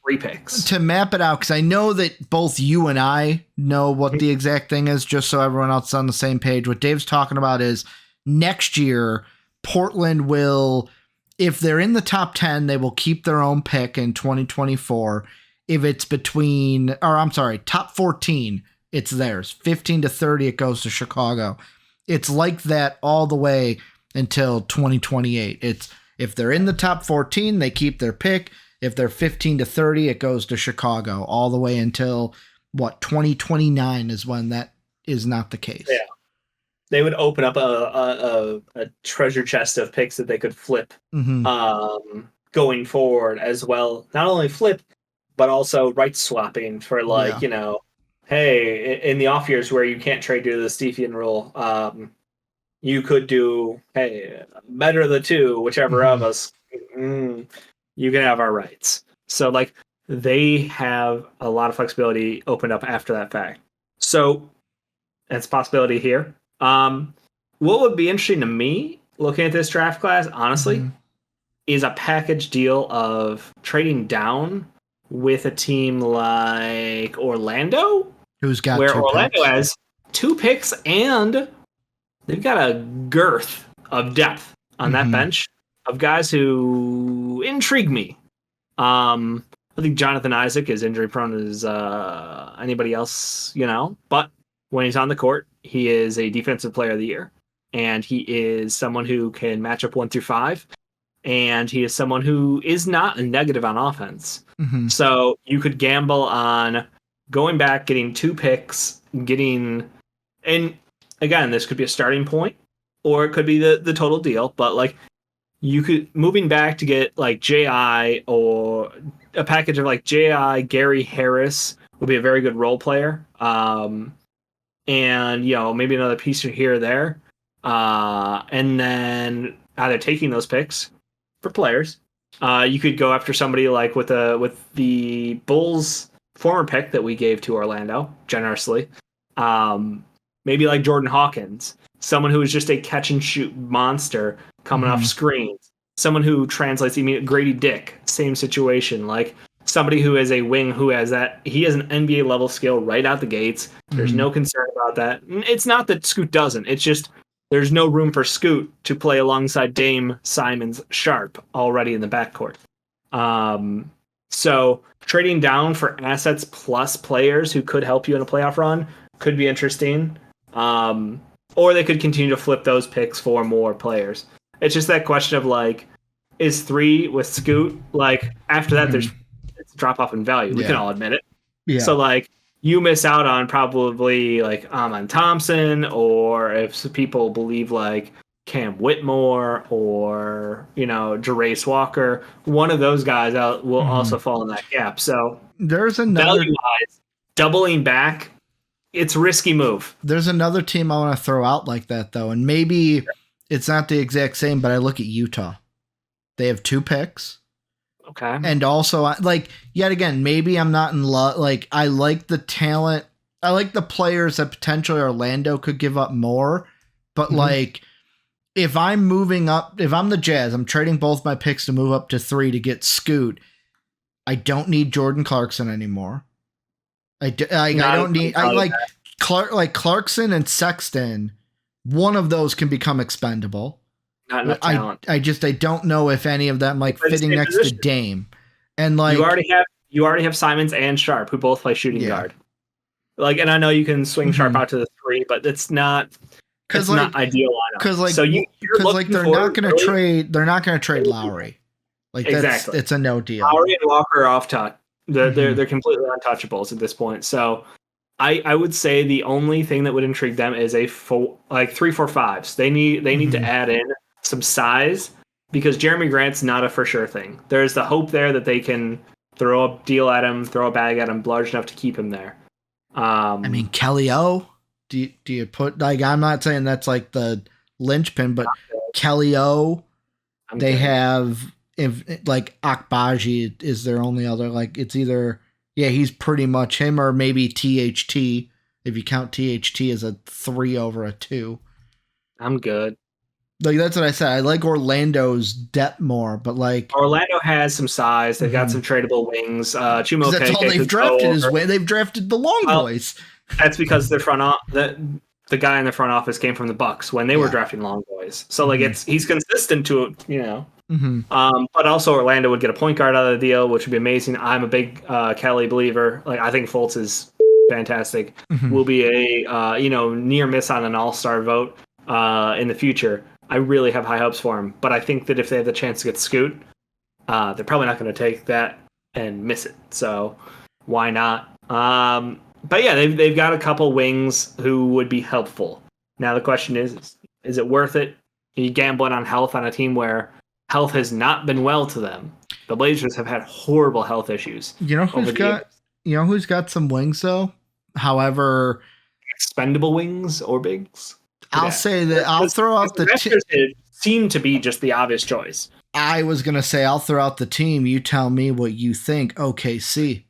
3 picks. To map it out, because I know that both you and I know what the exact thing is, just so everyone else is on the same page. What Dave's talking about is next year, Portland will... If they're in the top 10, they will keep their own pick in 2024. If it's top 14, it's theirs. 15 to 30, it goes to Chicago. It's like that all the way until 2028. It's if they're in the top 14, they keep their pick. If they're 15 to 30, it goes to Chicago all the way until 2029 is when that is not the case. Yeah. they would open up a treasure chest of picks that they could flip Mm-hmm. going forward as well. Not only flip, but also right swapping for Yeah. hey, in the off years where you can't trade due to the Stephen rule, you could do, hey, better of the two, whichever of us, you can have our rights. So like they have a lot of flexibility opened up after that fact. So that's a possibility here. What would be interesting to me looking at this draft class, honestly, is a package deal of trading down with a team like Orlando, Who's got where two Orlando picks? has 2 picks and they've got a girth of depth on that bench of guys who intrigue me. I think Jonathan Isaac is injury prone as anybody else, but when he's on the court, he is a defensive player of the year. And he is someone who can match up 1 through 5. And he is someone who is not a negative on offense. So you could gamble on going back, getting 2 picks, and again, this could be a starting point, or it could be the total deal. But like, you could moving back to get like Ji or a package of like Ji, Gary Harris would be a very good role player. And maybe another piece here or there. And then either taking those picks for players. You could go after somebody like with the Bulls former pick that we gave to Orlando generously. Maybe like Jordan Hawkins, someone who is just a catch and shoot monster coming off screens. Someone who translates immediately. Grady Dick, same situation. Like somebody who is a wing who has that. He has an NBA level skill right out the gates. There's no concern about that. It's not that Scoot doesn't. It's just there's no room for Scoot to play alongside Dame, Simons, Sharp already in the backcourt. So trading down for assets plus players who could help you in a playoff run could be interesting. Or they could continue to flip those picks for more players. It's just that question of like, is 3 with Scoot? Like after that, there's it's a drop off in value. We can all admit it. Yeah. So like you miss out on probably like Amon Thompson, or if people believe like Cam Whitmore or Jarace Walker, one of those guys will also fall in that gap. So there's another value-wise, doubling back. It's a risky move. There's another team I want to throw out like that, though, and maybe it's not the exact same, but I look at Utah. They have 2 picks. Okay. And also, like, yet again, maybe I'm not in love. Like, I like the talent. I like the players that potentially Orlando could give up more. But, like, if I'm moving up, if I'm the Jazz, I'm trading both my picks to move up to 3 to get Scoot. I don't need Jordan Clarkson anymore. I don't need. I like Clarkson and Sexton. One of those can become expendable. Not enough talent. I don't know if any of them like fitting next to Dame. And like you already have Simons and Sharp who both play shooting guard. Like, and I know you can swing Sharp out to the 3, but it's not not ideal lineup. Because like they're not going to trade. They're not going to trade Lowry. Like it's a no deal. Lowry and Walker are off touch. They're completely untouchables at this point. So I would say the only thing that would intrigue them is 3-4-5s. They need to add in some size because Jeremy Grant's not a for sure thing. There's the hope there that they can throw a deal at him, throw a bag at him large enough to keep him there. I mean, Kelly O. Do you put like I'm not saying that's like the linchpin, but Kelly O. They have. If like Akbaji is their only other, like it's either he's pretty much him or maybe THT if you count THT as a 3 over a 2. I'm good. Like that's what I said. I like Orlando's depth more, but like Orlando has some size. They've got some tradable wings. Chumo that's all they've drafted is way they've drafted the long boys. That's because the guy in the front office came from the Bucks when they were drafting long boys. So like he's consistent to it, but also Orlando would get a point guard out of the deal, which would be amazing. I'm a big Kelly believer. Like I think Fultz is fantastic. Will be a near miss on an all-star vote in the future. I really have high hopes for him, but I think that if they have the chance to get Scoot, they're probably not going to take that and miss it. So why not? But yeah, they've got a couple wings who would be helpful. Now the question is it worth it? Are you gambling on health on a team where health has not been well to them? The Blazers have had horrible health issues. You know who's got some wings though? However, expendable wings or bigs. I'll say that I'll throw out the team. Seem to be just the obvious choice. I was gonna say I'll throw out the team. You tell me what you think. OKC.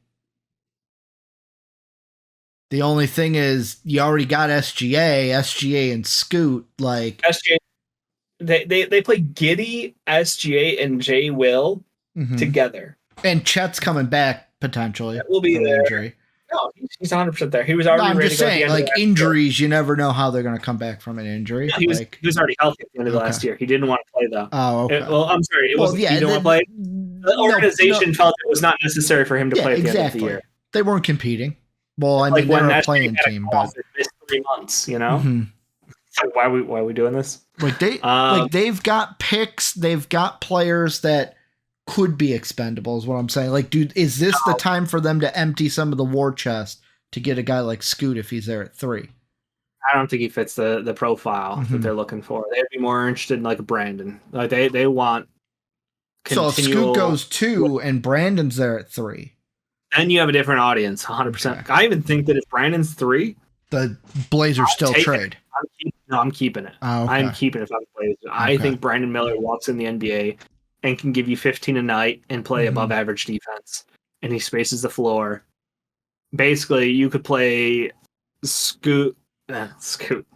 The only thing is you already got SGA and Scoot. Like SGA, they play Giddey, SGA, and J Will together. And Chet's coming back potentially. That will be there. Injury. No, he's 100% there. He was already ready to go at the end like injuries, you never know how they're going to come back from an injury. No, he was already healthy at the end of last year. He didn't want to play though. Oh, okay. I'm sorry. He didn't want to play. The organization felt it was not necessary for him to play at the end of the year. They weren't competing. Well, I mean, they were a playing team, but missed 3 months. You know, so why are we doing this? Like they've got picks, they've got players that could be expendable is what I'm saying. Like, dude, is this the time for them to empty some of the war chest to get a guy like Scoot if he's there at 3? I don't think he fits the profile that they're looking for. They'd be more interested in like a Brandon. Like they want continual... So if Scoot goes 2 and Brandon's there at 3. Then you have a different audience, 100%. Okay. I even think that if Brandon's 3, the Blazers still trade. I'm keeping it. Oh, okay. I'm keeping it if I'm the Blazers. Okay. I think Brandon Miller walks in the NBA and can give you 15 a night and play above average defense. And he spaces the floor. Basically, you could play Scoot,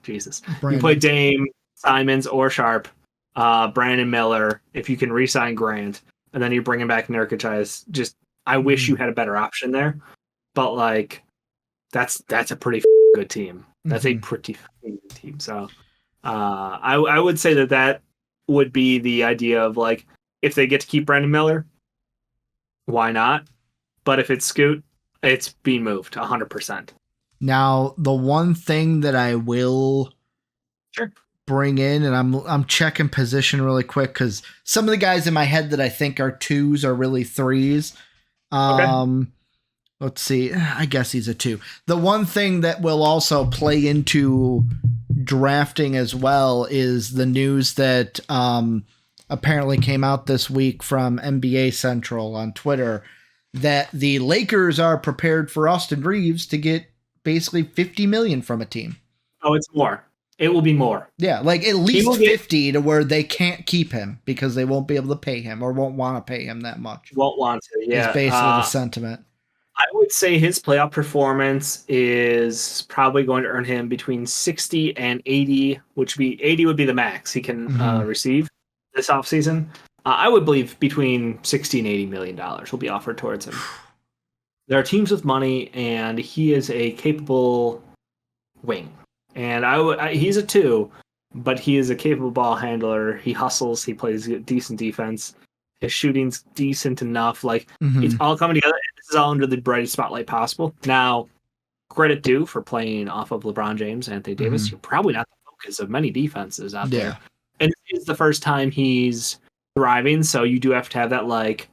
Jesus. Brandon. You play Dame, Simons, or Sharp, Brandon Miller, if you can re-sign Grant, and then you're bringing back Nurkic. I wish you had a better option there. But, like, that's a pretty good team. That's a pretty good team. So, I would say that would be the idea of, like, if they get to keep Brandon Miller, why not? But if it's Scoot, it's being moved 100%. Now, the one thing that I will bring in, and I'm checking position really quick because some of the guys in my head that I think are 2s are really 3s. Let's see. I guess he's a 2. The one thing that will also play into drafting as well is the news that apparently came out this week from NBA Central on Twitter that the Lakers are prepared for Austin Reeves to get basically $50 million from a team. Oh, it's more. It will be more. Yeah, like at least 50 to where they can't keep him because they won't be able to pay him or won't want to pay him that much. Won't want to, yeah. It's basically the sentiment. I would say his playoff performance is probably going to earn him between 60 and 80, which 80 would be the max he can receive this offseason. I would believe between 60 and $80 million will be offered towards him. There are teams with money, and he is a capable wing. And he's a 2, but he is a capable ball handler. He hustles. He plays decent defense. His shooting's decent enough. Like, it's all coming together. This is all under the brightest spotlight possible. Now, credit due for playing off of LeBron James, Anthony Davis. You're probably not the focus of many defenses out there. And it's the first time he's thriving, so you do have to have that, like,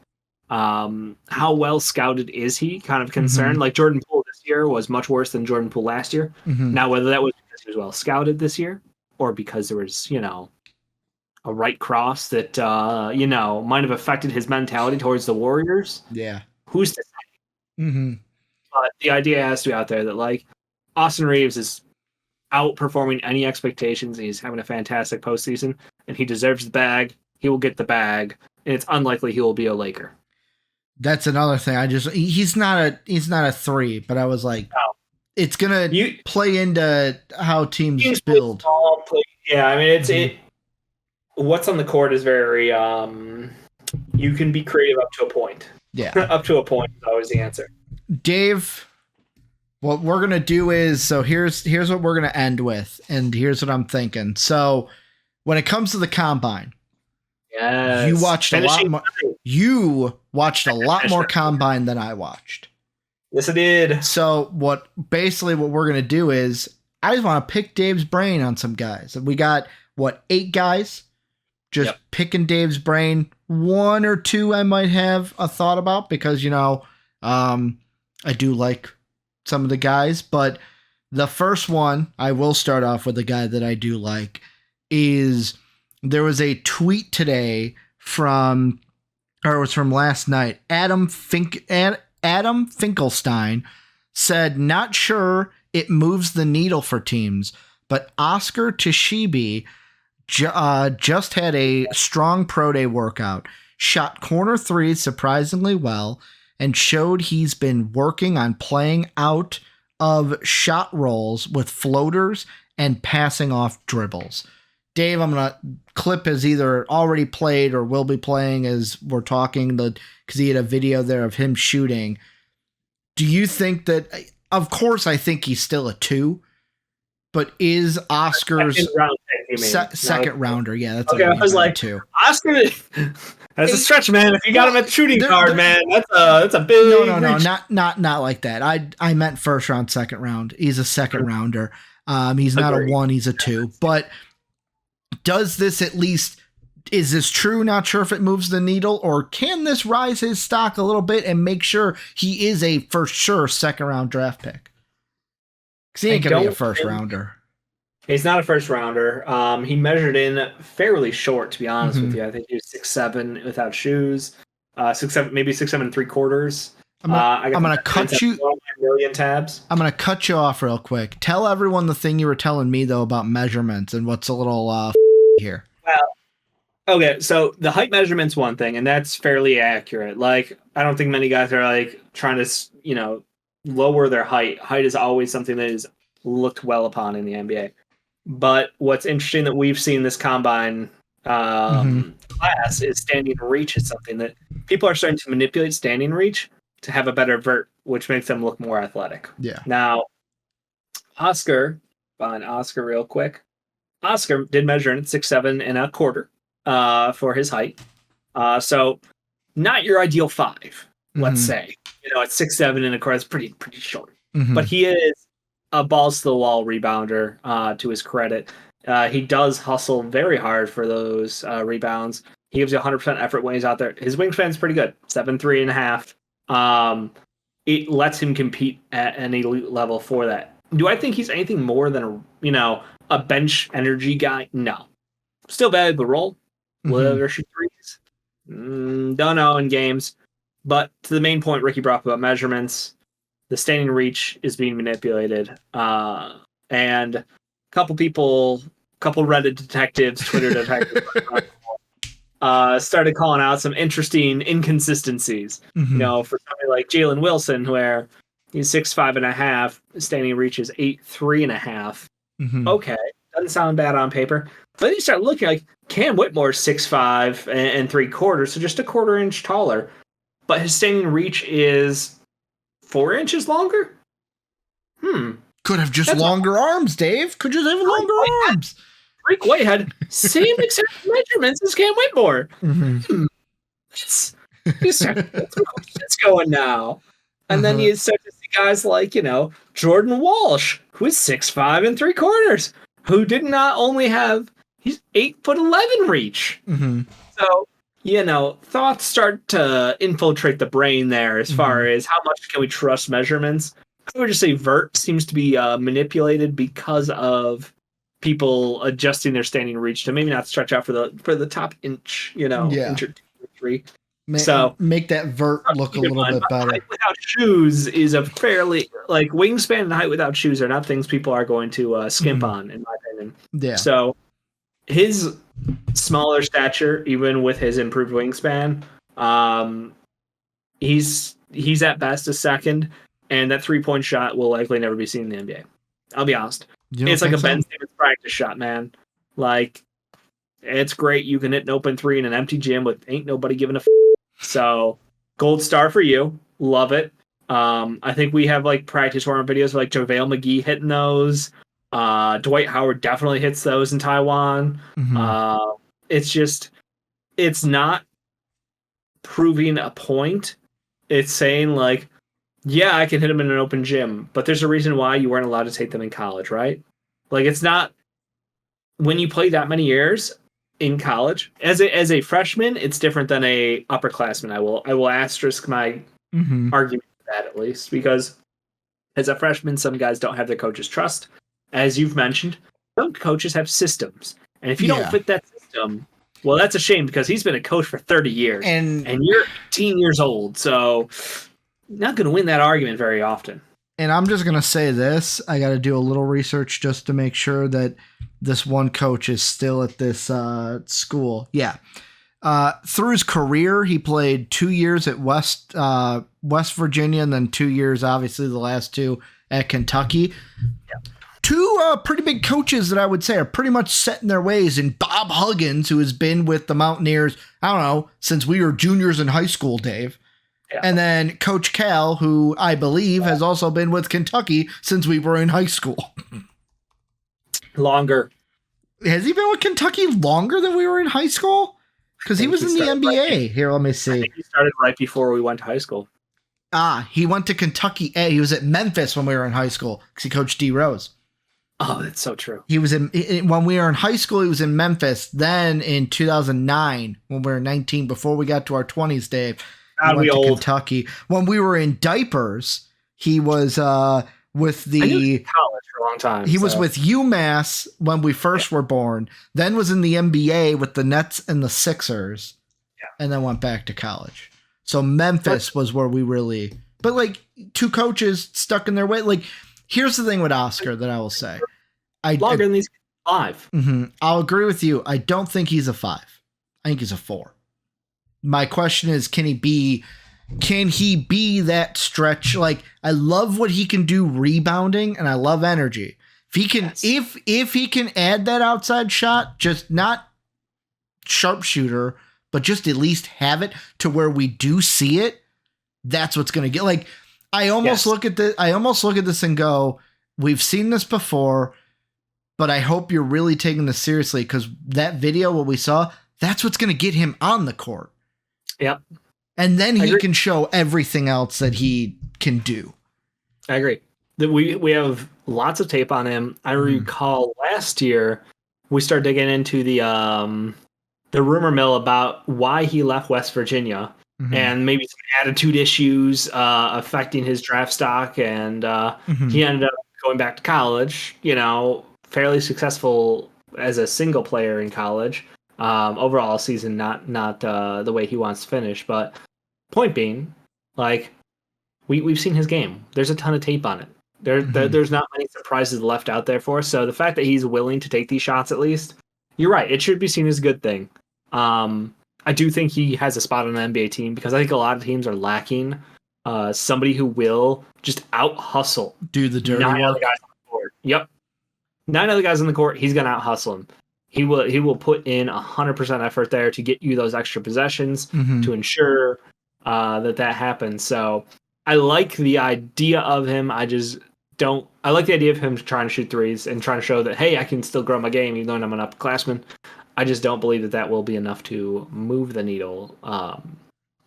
how well scouted is he kind of concern. Like, Jordan Poole this year was much worse than Jordan Poole last year. Now, whether that was because he was well scouted this year or because there was, a right cross that, might have affected his mentality towards the Warriors. Yeah. Who's to say? But the idea has to be out there that, like, Austin Reeves is outperforming any expectations. He's having a fantastic postseason, and he deserves the bag. He will get the bag, and it's unlikely he will be a Laker. That's another thing. He's not a 3, but I was like, it's gonna play into how teams build. Yeah, I mean what's on the court is very you can be creative up to a point. Yeah. Up to a point is always the answer. Dave, what we're gonna do is here's what we're gonna end with, and here's what I'm thinking. So when it comes to the combine, you watched a lot more. You watched a lot more combine than I watched. Yes, I did. So what we're gonna do is I just want to pick Dave's brain on some guys. We got 8 guys. Just picking Dave's brain. 1 or 2 I might have a thought about because I do like some of the guys, but The first one, I will start off with a guy that I do like, is there was a tweet today it was from last night. Adam Finkelstein said, not sure it moves the needle for teams, but Oscar Tshiebwe just had a strong pro day workout, shot corner threes surprisingly well, and showed he's been working on playing out of shot rolls with floaters and passing off dribbles. Dave, I'm going to clip has either already played or will be playing as we're talking, because he had a video there of him shooting. Do you think that, of course, I think he's still a 2, but is Oscar's second rounder? Yeah, that's okay. I was like, 2. Oscar, that's a stretch, man. If you got him at shooting guard, man, that's a big. No, not like that. I meant first round, second round. He's a second rounder. He's not a 1, he's a 2. But does this is this true? Not sure if it moves the needle, or can this rise his stock a little bit and make sure he is a for sure second round draft pick? Because he ain't gonna be a first rounder. He's not a first rounder. He measured in fairly short, to be honest with you. I think he was 6'7" without shoes. 6'7", maybe 6'7" 3/4. I'm gonna cut you. Million tabs. I'm gonna cut you off real quick. Tell everyone the thing you were telling me though about measurements and what's a little here. Well, okay, so the height measurement's one thing, and that's fairly accurate. Like, I don't think many guys are like trying to, lower their height. Height is always something that is looked well upon in the NBA. But what's interesting that we've seen this combine class is standing reach is something that people are starting to manipulate standing reach to have a better vert, which makes them look more athletic. Yeah. Now, Oscar real quick. Oscar did measure in at 6'7" and a quarter for his height. So not your ideal 5, let's say. At 6'7" and a quarter, it's pretty short. But he is a balls to the wall rebounder, to his credit. He does hustle very hard for those rebounds. He gives you 100% effort when he's out there. His wingspan's pretty good, 7'3.5". It lets him compete at an elite level for that. Do I think he's anything more than a bench energy guy? No. Still bad with roll. Will shoot threes? Don't know in games. But to the main point Ricky brought up about measurements, the standing reach is being manipulated. And a couple Reddit detectives, Twitter detectives, started calling out some interesting inconsistencies. For somebody like Jalen Wilson, where he's 6'5.5", standing reach is 8'3.5". Okay, doesn't sound bad on paper. But then you start looking like Cam Whitmore's 6'5" and 3/4, so just a quarter inch taller. But his standing reach is 4 inches longer? Could have just longer arms, Dave. Could just have longer arms. Rick Whitehead, same exact measurements as Cam Whitmore. Let's going now. And then you start to see guys like, Jordan Walsh, who is 6'5" and 3/4, who did not only have, he's 8'11" reach. So, thoughts start to infiltrate the brain there as far as how much can we trust measurements. I would just say vert seems to be manipulated because of people adjusting their standing reach to maybe not stretch out for the top inch, inch or 2 or 3. So make that vert look a little bit better. Height without shoes is a fairly, like, wingspan and height without shoes are not things people are going to skimp on, in my opinion. Yeah. So his smaller stature, even with his improved wingspan, he's at best a second, and that 3-point shot will likely never be seen in the NBA. I'll be honest. It's like a Ben Simmons practice shot, man. Like, it's great. You can hit an open 3 in an empty gym with ain't nobody giving a So, gold star for you. Love it. I think we have practice warm videos of JaVale McGee hitting those. Dwight Howard definitely hits those in Taiwan. It's not proving a point. It's saying yeah, I can hit them in an open gym, but there's a reason why you weren't allowed to take them in college, right? It's not, when you play that many years in college as a freshman, it's different than a upperclassman. I will asterisk my argument for that, at least, because As a freshman, some guys don't have their coach's trust. As you've mentioned, some coaches have systems. And if you don't fit that system, well, that's a shame because he's been a coach for 30 years. And you're 18 years old. So not going to win that argument very often. And I'm just going to say this. I got to do a little research just to make sure that this one coach is still at this school. Yeah. Through his career, he played 2 years at West Virginia and then 2 years, obviously the last two at Kentucky. Yeah. Two pretty big coaches that I would say are pretty much set in their ways. And Bob Huggins, who has been with the Mountaineers, I don't know, since we were juniors in high school, Dave. Yeah. And then Coach Cal, who I believe has also been with Kentucky since we were in high school. Longer. Has he been with Kentucky longer than we were in high school? Because he was in the NBA. Here, let me see. I think he started right before we went to high school. He went to Kentucky A. He was at Memphis when we were in high school because he coached D. Rose. Oh, that's so true. He was when we were in high school, he was in Memphis. Then in 2009, when we were 19, before we got to our 20s, Dave, he went to Kentucky. When we were in diapers, he was with the... I knew college for a long time. He was with UMass when we first were born, then was in the NBA with the Nets and the Sixers, and then went back to college. So Memphis was where we really... But, like, two coaches stuck in their way. Like, here's the thing with Oscar that I will say. Longer than these 5. Mm-hmm. I'll agree with you. I don't think he's a 5. I think he's a 4. My question is, can he be that stretch? Like, I love what he can do rebounding, and I love energy. If he can, if he can add that outside shot, just not sharpshooter, but just at least have it to where we do see it, that's what's going to get. Like, I almost look at this and go, we've seen this before, but I hope you're really taking this seriously, because that video, what we saw, that's what's going to get him on the court. Yep. And then he can show everything else that he can do. I agree. We have lots of tape on him. I recall last year we started digging into the rumor mill about why he left West Virginia and maybe some attitude issues affecting his draft stock, and he ended up going back to college. You know, fairly successful as a single player in college. Overall season, not the way he wants to finish, but point being, like, we've seen his game. There's a ton of tape on it. There's not many surprises left out there for us. So the fact that he's willing to take these shots, at least, you're right. It should be seen as a good thing. I do think he has a spot on the NBA team, because I think a lot of teams are lacking somebody who will just out hustle, do the dirty 9 work. other guys on the court. Yep, 9 other guys on the court. He's gonna out hustle him. He will put in 100% effort there to get you those extra possessions to ensure that happens. So I like the idea of him. I like the idea of him trying to shoot threes and trying to show that, hey, I can still grow my game even though I'm an upperclassman. I just don't believe that will be enough to move the needle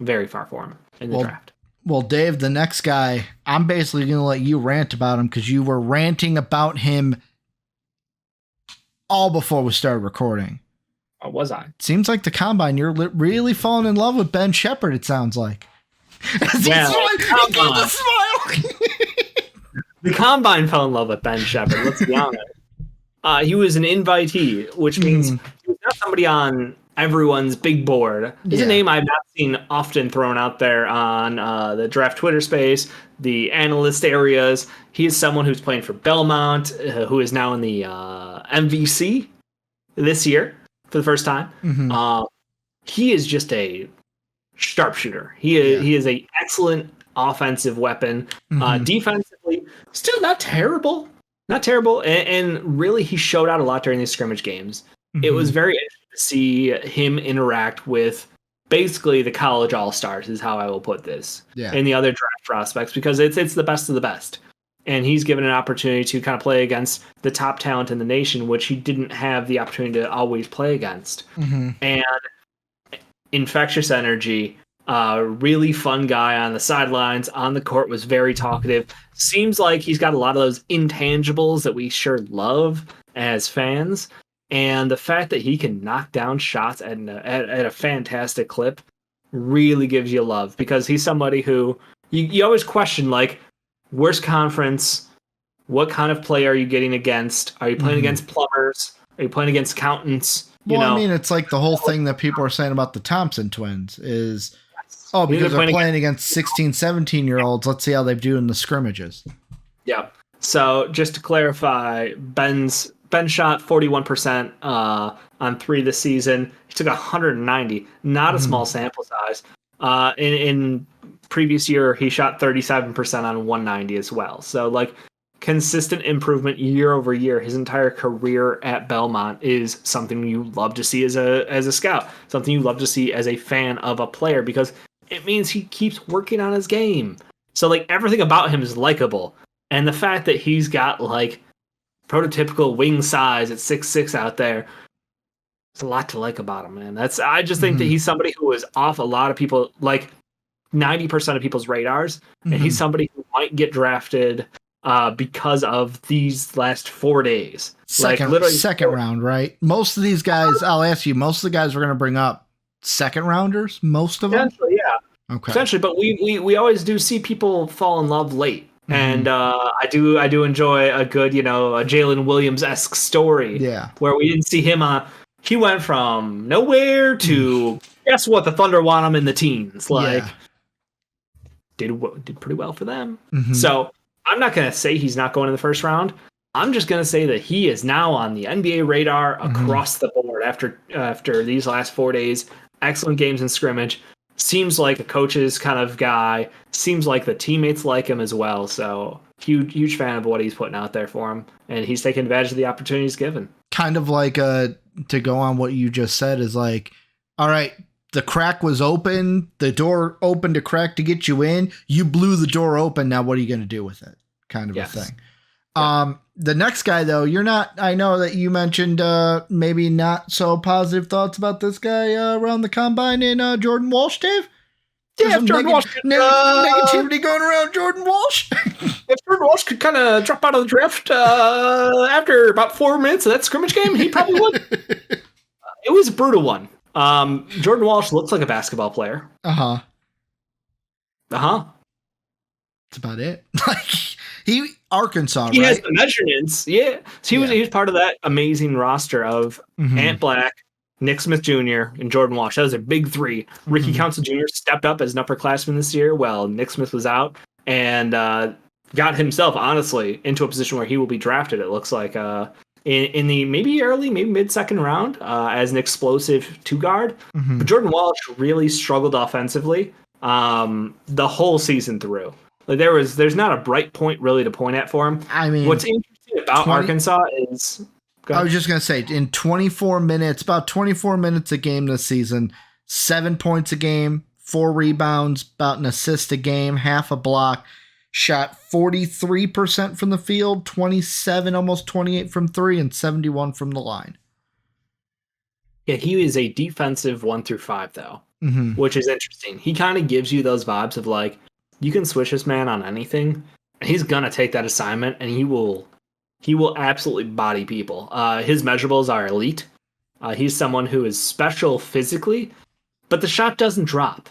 very far for him in the draft. Well, Dave, the next guy, I'm basically going to let you rant about him, because you were ranting about him all before we started recording. Or was I? Seems like the Combine, you're really falling in love with Ben Shepherd, it sounds like. The Combine fell in love with Ben Shepherd, let's be honest. He was an invitee, which means he was not somebody on everyone's big board. He's a name I've not seen often thrown out there on the draft Twitter space, the analyst areas. He is someone who's playing for Belmont, who is now in the MVC this year for the first time. He is just a sharpshooter. He is a excellent offensive weapon. Defensively, still not terrible. And really, he showed out a lot during these scrimmage games. It was very interesting to see him interact with basically the college all-stars, is how I will put this, and the other draft prospects, because it's the best of the best. And he's given an opportunity to kind of play against the top talent in the nation, which he didn't have the opportunity to always play against. And infectious energy, really fun guy on the sidelines, on the court was very talkative. Seems like he's got a lot of those intangibles that we sure love as fans. And the fact that he can knock down shots at a fantastic clip really gives you love, because he's somebody who you always question, like, worst conference. What kind of play are you getting against? Are you playing against plumbers? Are you playing against accountants? Well, I mean, it's like the whole thing that people are saying about the Thompson twins is, because they're playing against 16, 17-year-olds. Let's see how they do in the scrimmages. Yeah. So just to clarify, Ben shot 41% on 3 this season. He took 190, not a small sample size. In previous year, he shot 37% on 190 as well. So like consistent improvement year over year. His entire career at Belmont is something you love to see as a scout, something you love to see as a fan of a player, because it means he keeps working on his game. So like everything about him is likable. And the fact that he's got like prototypical wing size at 6'6" out there, there's a lot to like about him, man. I just think that he's somebody who is off a lot of people, like 90% of people's radars, and he's somebody who might get drafted because of these last 4 days. Second round, right? Most of these guys, I'll ask you, most of the guys we're going to bring up, second rounders, most of them? Essentially, yeah. Okay. Essentially, but we always do see people fall in love late. And I do enjoy a good, a Jalen Williams-esque story. Yeah. Where we didn't see him he went from nowhere to guess what, the Thunder want him in the teens. Like did pretty well for them. So I'm not going to say he's not going in the first round. I'm just going to say that he is now on the NBA radar across the board after these last 4 days. Excellent games in scrimmage. Seems like a coach's kind of guy. Seems like the teammates like him as well. So huge fan of what he's putting out there for him. And he's taking advantage of the opportunities given. Kind of like to go on what you just said is like, all right, the crack was open. The door opened a crack to get you in. You blew the door open. Now what are you going to do with it? Kind of a thing. Yeah. The next guy, though, I know that you mentioned maybe not so positive thoughts about this guy around the combine in Jordan Walsh, Dave? Yeah, Jordan Walsh. Negativity going around Jordan Walsh? If Jordan Walsh could kind of drop out of the draft after about 4 minutes of that scrimmage game, he probably would. It was a brutal one. Jordan Walsh looks like a basketball player. That's about it. Arkansas, he right? has the measurements. Yeah. So he was part of that amazing roster of Ant Black, Nick Smith Jr., and Jordan Walsh. That was a big three. Ricky Council Jr. stepped up as an upperclassman this year. Well, Nick Smith was out and got himself, honestly, into a position where he will be drafted, it looks like, in the maybe early, maybe mid-second round as an explosive two-guard. But Jordan Walsh really struggled offensively the whole season through. Like there's not a bright point really to point at for him. I mean, what's interesting about Arkansas is... I was just going to say, in 24 minutes, about 24 minutes a game this season, 7 points a game, 4 rebounds, about an assist a game, half a block, shot 43% from the field, 27, almost 28 from 3, and 71 from the line. Yeah, he is a defensive 1 through 5, though, which is interesting. He kind of gives you those vibes of like, you can switch this man on anything, and he's gonna take that assignment, and he will absolutely body people. His measurables are elite. He's someone who is special physically, but the shot doesn't drop.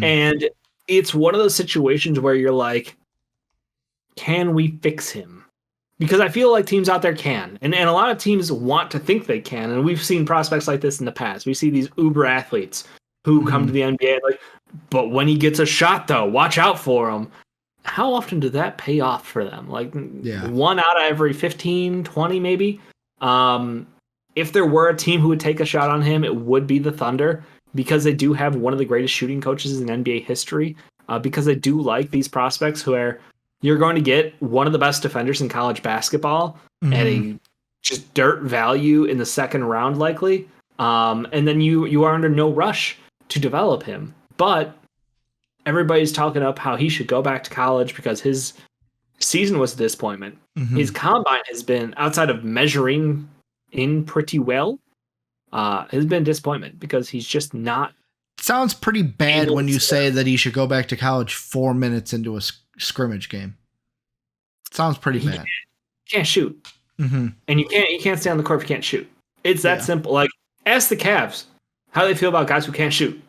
And it's one of those situations where you're like, can we fix him? Because I feel like teams out there can, and a lot of teams want to think they can, and we've seen prospects like this in the past. We see these uber athletes who come to the NBA like, but when he gets a shot, though, watch out for him. How often did that pay off for them? Like 1 out of every 15, 20 maybe? If there were a team who would take a shot on him, it would be the Thunder, because they do have one of the greatest shooting coaches in NBA history, because they do like these prospects who are, you're going to get one of the best defenders in college basketball at a just dirt value in the second round likely, and then you are under no rush to develop him. But everybody's talking up how he should go back to college because his season was a disappointment. His combine has been, outside of measuring in pretty well, has been a disappointment because he's just not. Sounds pretty bad when you say that he should go back to college 4 minutes into a scrimmage game. Sounds pretty bad. Can't shoot. And you can't stay on the court if you can't shoot. It's that simple. Like, ask the Cavs how they feel about guys who can't shoot.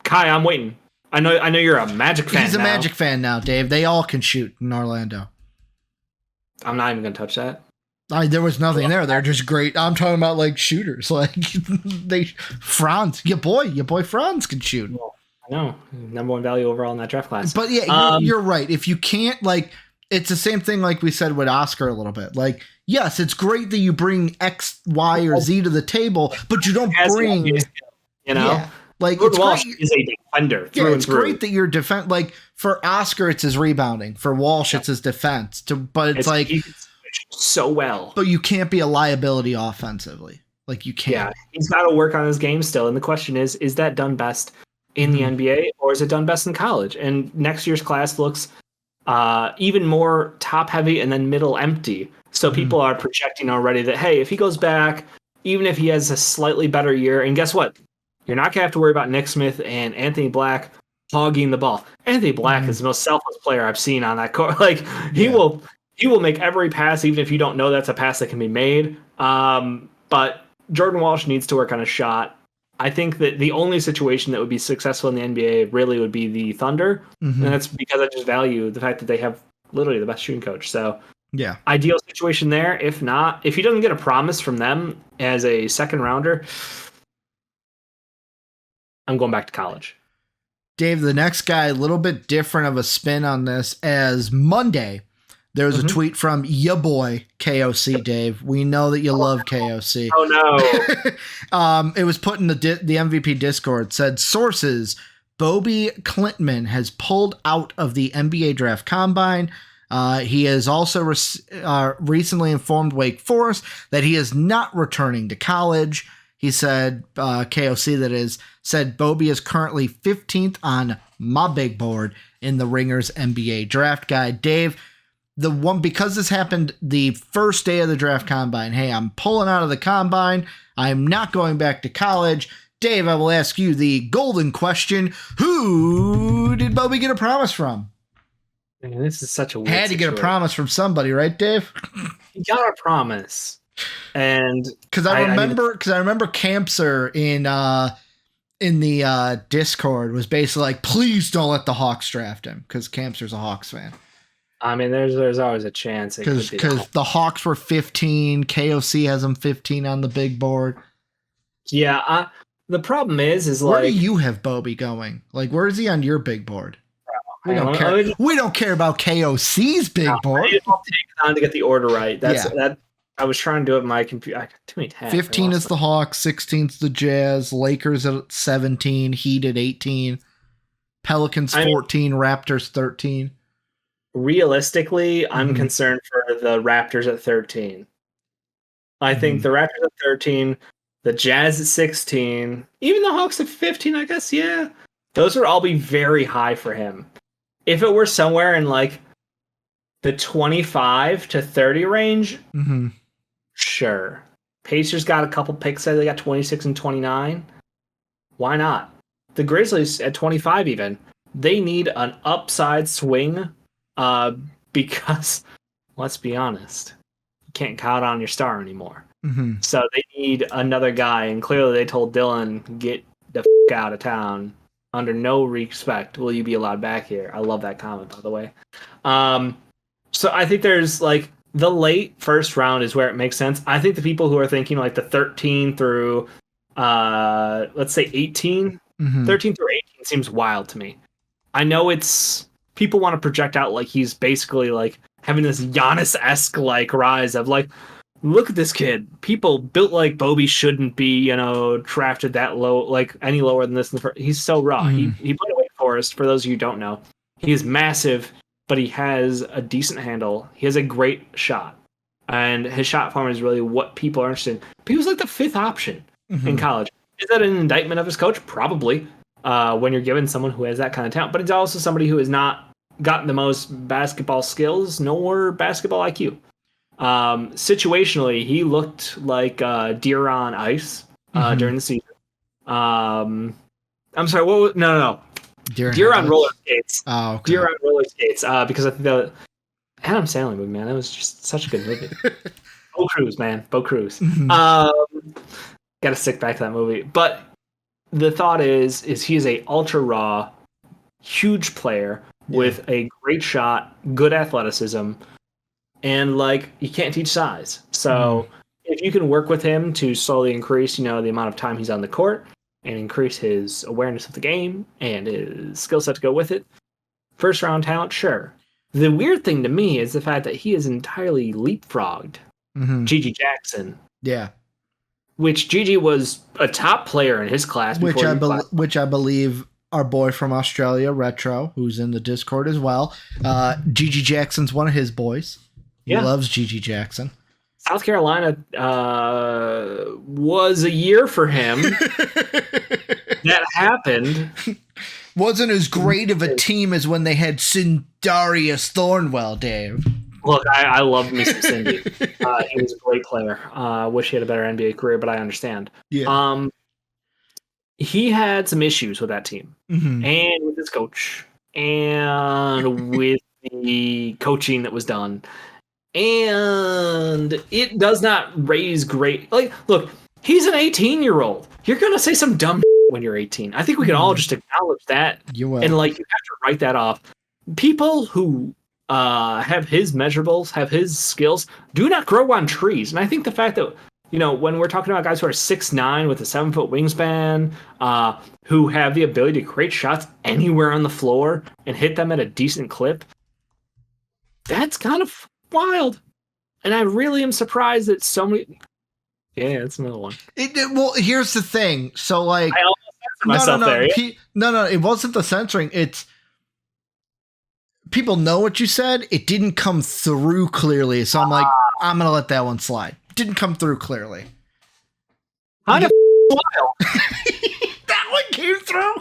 Kai, I'm waiting. I know you're a Magic fan. He's a now. Magic fan now, Dave. They all can shoot in Orlando. I'm not even gonna touch that. There was nothing there. They're just great. I'm talking about like shooters. Like Franz, your boy Franz can shoot. Well, I know, number 1 value overall in that draft class. But yeah, you're right. If you can't, like, it's the same thing like we said with Oscar a little bit. Like, yes, it's great that you bring X, Y, or Z to the table, but you don't bring, you know, yeah, like Jordan it's Walsh great. is a defender. Yeah, Through it's and through. great that you're defend. Like for Oscar, it's his rebounding. For Walsh, it's his defense. But it's like he can switch so well. But you can't be a liability offensively. Like you can't. Yeah, he's got to work on his game still. And the question is that done best in the NBA or is it done best in college? And next year's class looks even more top heavy and then middle empty. So people are projecting already that, hey, if he goes back, even if he has a slightly better year, and guess what? You're not going to have to worry about Nick Smith and Anthony Black hogging the ball. Anthony Black is the most selfless player I've seen on that court. Like he will make every pass, even if you don't know that's a pass that can be made. But Jordan Walsh needs to work on a shot. I think that the only situation that would be successful in the NBA really would be the Thunder. And that's because I just value the fact that they have literally the best shooting coach. So Yeah. ideal situation there. If not, if he doesn't get a promise from them as a second rounder, I'm going back to college. Dave, the next guy, a little bit different of a spin on this. As Monday, there was a tweet from ya boy, KOC, Dave. We know that you love KOC. Oh, no. It was put in the MVP Discord, said, sources, Bobby Clintman has pulled out of the NBA Draft Combine. He has also recently informed Wake Forest that he is not returning to college. He said, KOC that is, said Bobby is currently 15th on my big board in the Ringers NBA Draft Guide. Dave, because this happened the first day of the Draft Combine, hey, I'm pulling out of the Combine. I'm not going back to college. Dave, I will ask you the golden question. Who did Bobby get a promise from? Man, this is such a weird Had to get a promise from somebody, right, Dave? He got a promise. And because I remember Campser in the Discord was basically like, please don't let the Hawks draft him, because Campser's a Hawks fan. I mean, there's always a chance because the Hawks were 15. KOC has them 15 on the big board. Yeah, the problem is where like, do you have Bobby going? Like, where is he on your big board? We don't care. We don't care about KOC's big board. It will take time to get the order right. That I was trying to do it in my computer. I got too many tabs. 15 is the Hawks, 16's the Jazz, Lakers at 17, Heat at 18, Pelicans 14, Raptors 13. Realistically, I'm concerned for the Raptors at 13. I think the Raptors at 13, the Jazz at 16, even the Hawks at 15, I guess, yeah. Those would all be very high for him. If it were somewhere in like the 25 to 30 range, sure. Pacers got a couple picks there. They got 26 and 29. Why not? The Grizzlies at 25 even. They need an upside swing because, let's be honest, you can't count on your star anymore. So they need another guy. And clearly they told Dylan, get the out of town. Under no respect will you be allowed back here. I love that comment, by the way. So I think there's like the late first round is where it makes sense. I think the people who are thinking like the 13 through, let's say 18, 13 through 18 seems wild to me. I know it's people want to project out like he's basically like having this Giannis-esque like rise of like, look at this kid. People built like Bobby shouldn't be, drafted that low, like any lower than this. He's so raw. He played at Wake Forest. For those of you who don't know, he is massive, but he has a decent handle. He has a great shot, and his shot form is really what people are interested in. But he was like the fifth option in college. Is that an indictment of his coach? Probably. When you're given someone who has that kind of talent, but it's also somebody who has not gotten the most basketball skills nor basketball IQ. Situationally, he looked like deer on ice during the season. I'm sorry, what was, no. Deer on roller skates. Oh, okay. Deer on roller skates. Because I think that Adam Sandler movie, man, that was just such a good movie. Bo Cruz, man. Bo Cruz. Got to stick back to that movie. But the thought is he is a ultra raw, huge player with a great shot, good athleticism, and like you can't teach size. So if you can work with him to slowly increase, the amount of time he's on the court and increase his awareness of the game and his skill set to go with it, first round talent, sure. The weird thing to me is the fact that he is entirely leapfrogged Gigi Jackson. Yeah. Which Gigi was a top player in his class. Which I believe our boy from Australia, Retro, who's in the Discord as well, Gigi Jackson's one of his boys. He loves Gigi Jackson. South Carolina was a year for him. That happened. Wasn't as great of a team as when they had Sindarius Thornwell, Dave. Look, I love me some Cindy. He was a great player. Wish he had a better NBA career, but I understand. Yeah. He had some issues with that team and with his coach and with the coaching that was done. And it does not raise great... Like, look, he's an 18-year-old. You're going to say some dumb when you're 18. I think we can all just acknowledge that. You will. And, like, you have to write that off. People who have his measurables, have his skills, do not grow on trees. And I think the fact that, when we're talking about guys who are 6'9" with a 7-foot wingspan, who have the ability to create shots anywhere on the floor and hit them at a decent clip, that's kind of wild. And I really am surprised that so many... Yeah, that's another one. Well, here's the thing. So, like... I almost censored myself there. Yeah? No, it wasn't the censoring. It's... People know what you said. It didn't come through clearly. So I'm like, I'm going to let that one slide. Didn't come through clearly. Kind of wild. That one came through.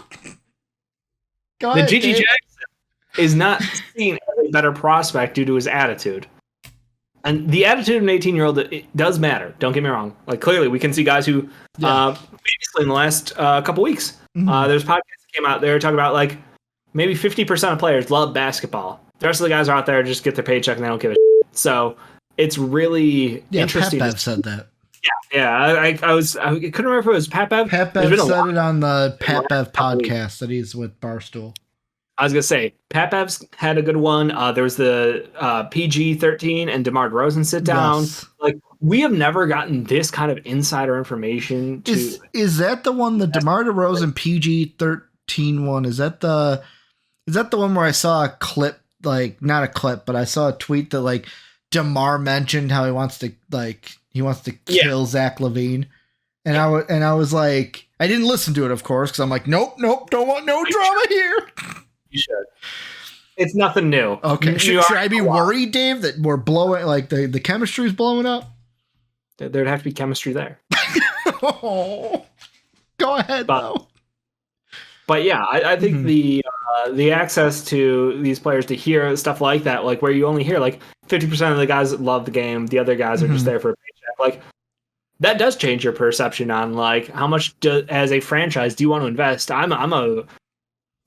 Go the ahead, Gigi Dave. Jackson is not seen as a better prospect due to his attitude. And the attitude of an 18-year-old, it does matter. Don't get me wrong. Like, clearly, we can see guys who, basically in the last couple weeks, there's podcasts that came out there talking about, like, maybe 50% of players love basketball. The rest of the guys are out there just get their paycheck and they don't give a shit. So it's really interesting. Pat Bev said that. Yeah. I couldn't remember if it was Pat Bev. Pat Bev said it on the Pat Bev podcast that he's with Barstool. I was going to say, Pat Bev's had a good one. There was the PG-13 and DeMar DeRozan sit down. Yes. Like, we have never gotten this kind of insider information. Is that the one, the DeMar DeRozan PG-13 one? Is that the one where I saw a clip, like, not a clip, but I saw a tweet that, like, DeMar mentioned how he wants to kill Zach LaVine. And I was like, I didn't listen to it, of course, because I'm like, nope, don't want no drama here. You should. It's nothing new. Okay. Should I be worried, Dave, that we're blowing, like, the chemistry's blowing up? There'd have to be chemistry there. Oh, go ahead, though. But yeah, I think the access to these players to hear stuff like that, like where you only hear like 50% of the guys that love the game, the other guys are just there for a paycheck. Like, that does change your perception on, like, how much as a franchise do you want to invest? I'm a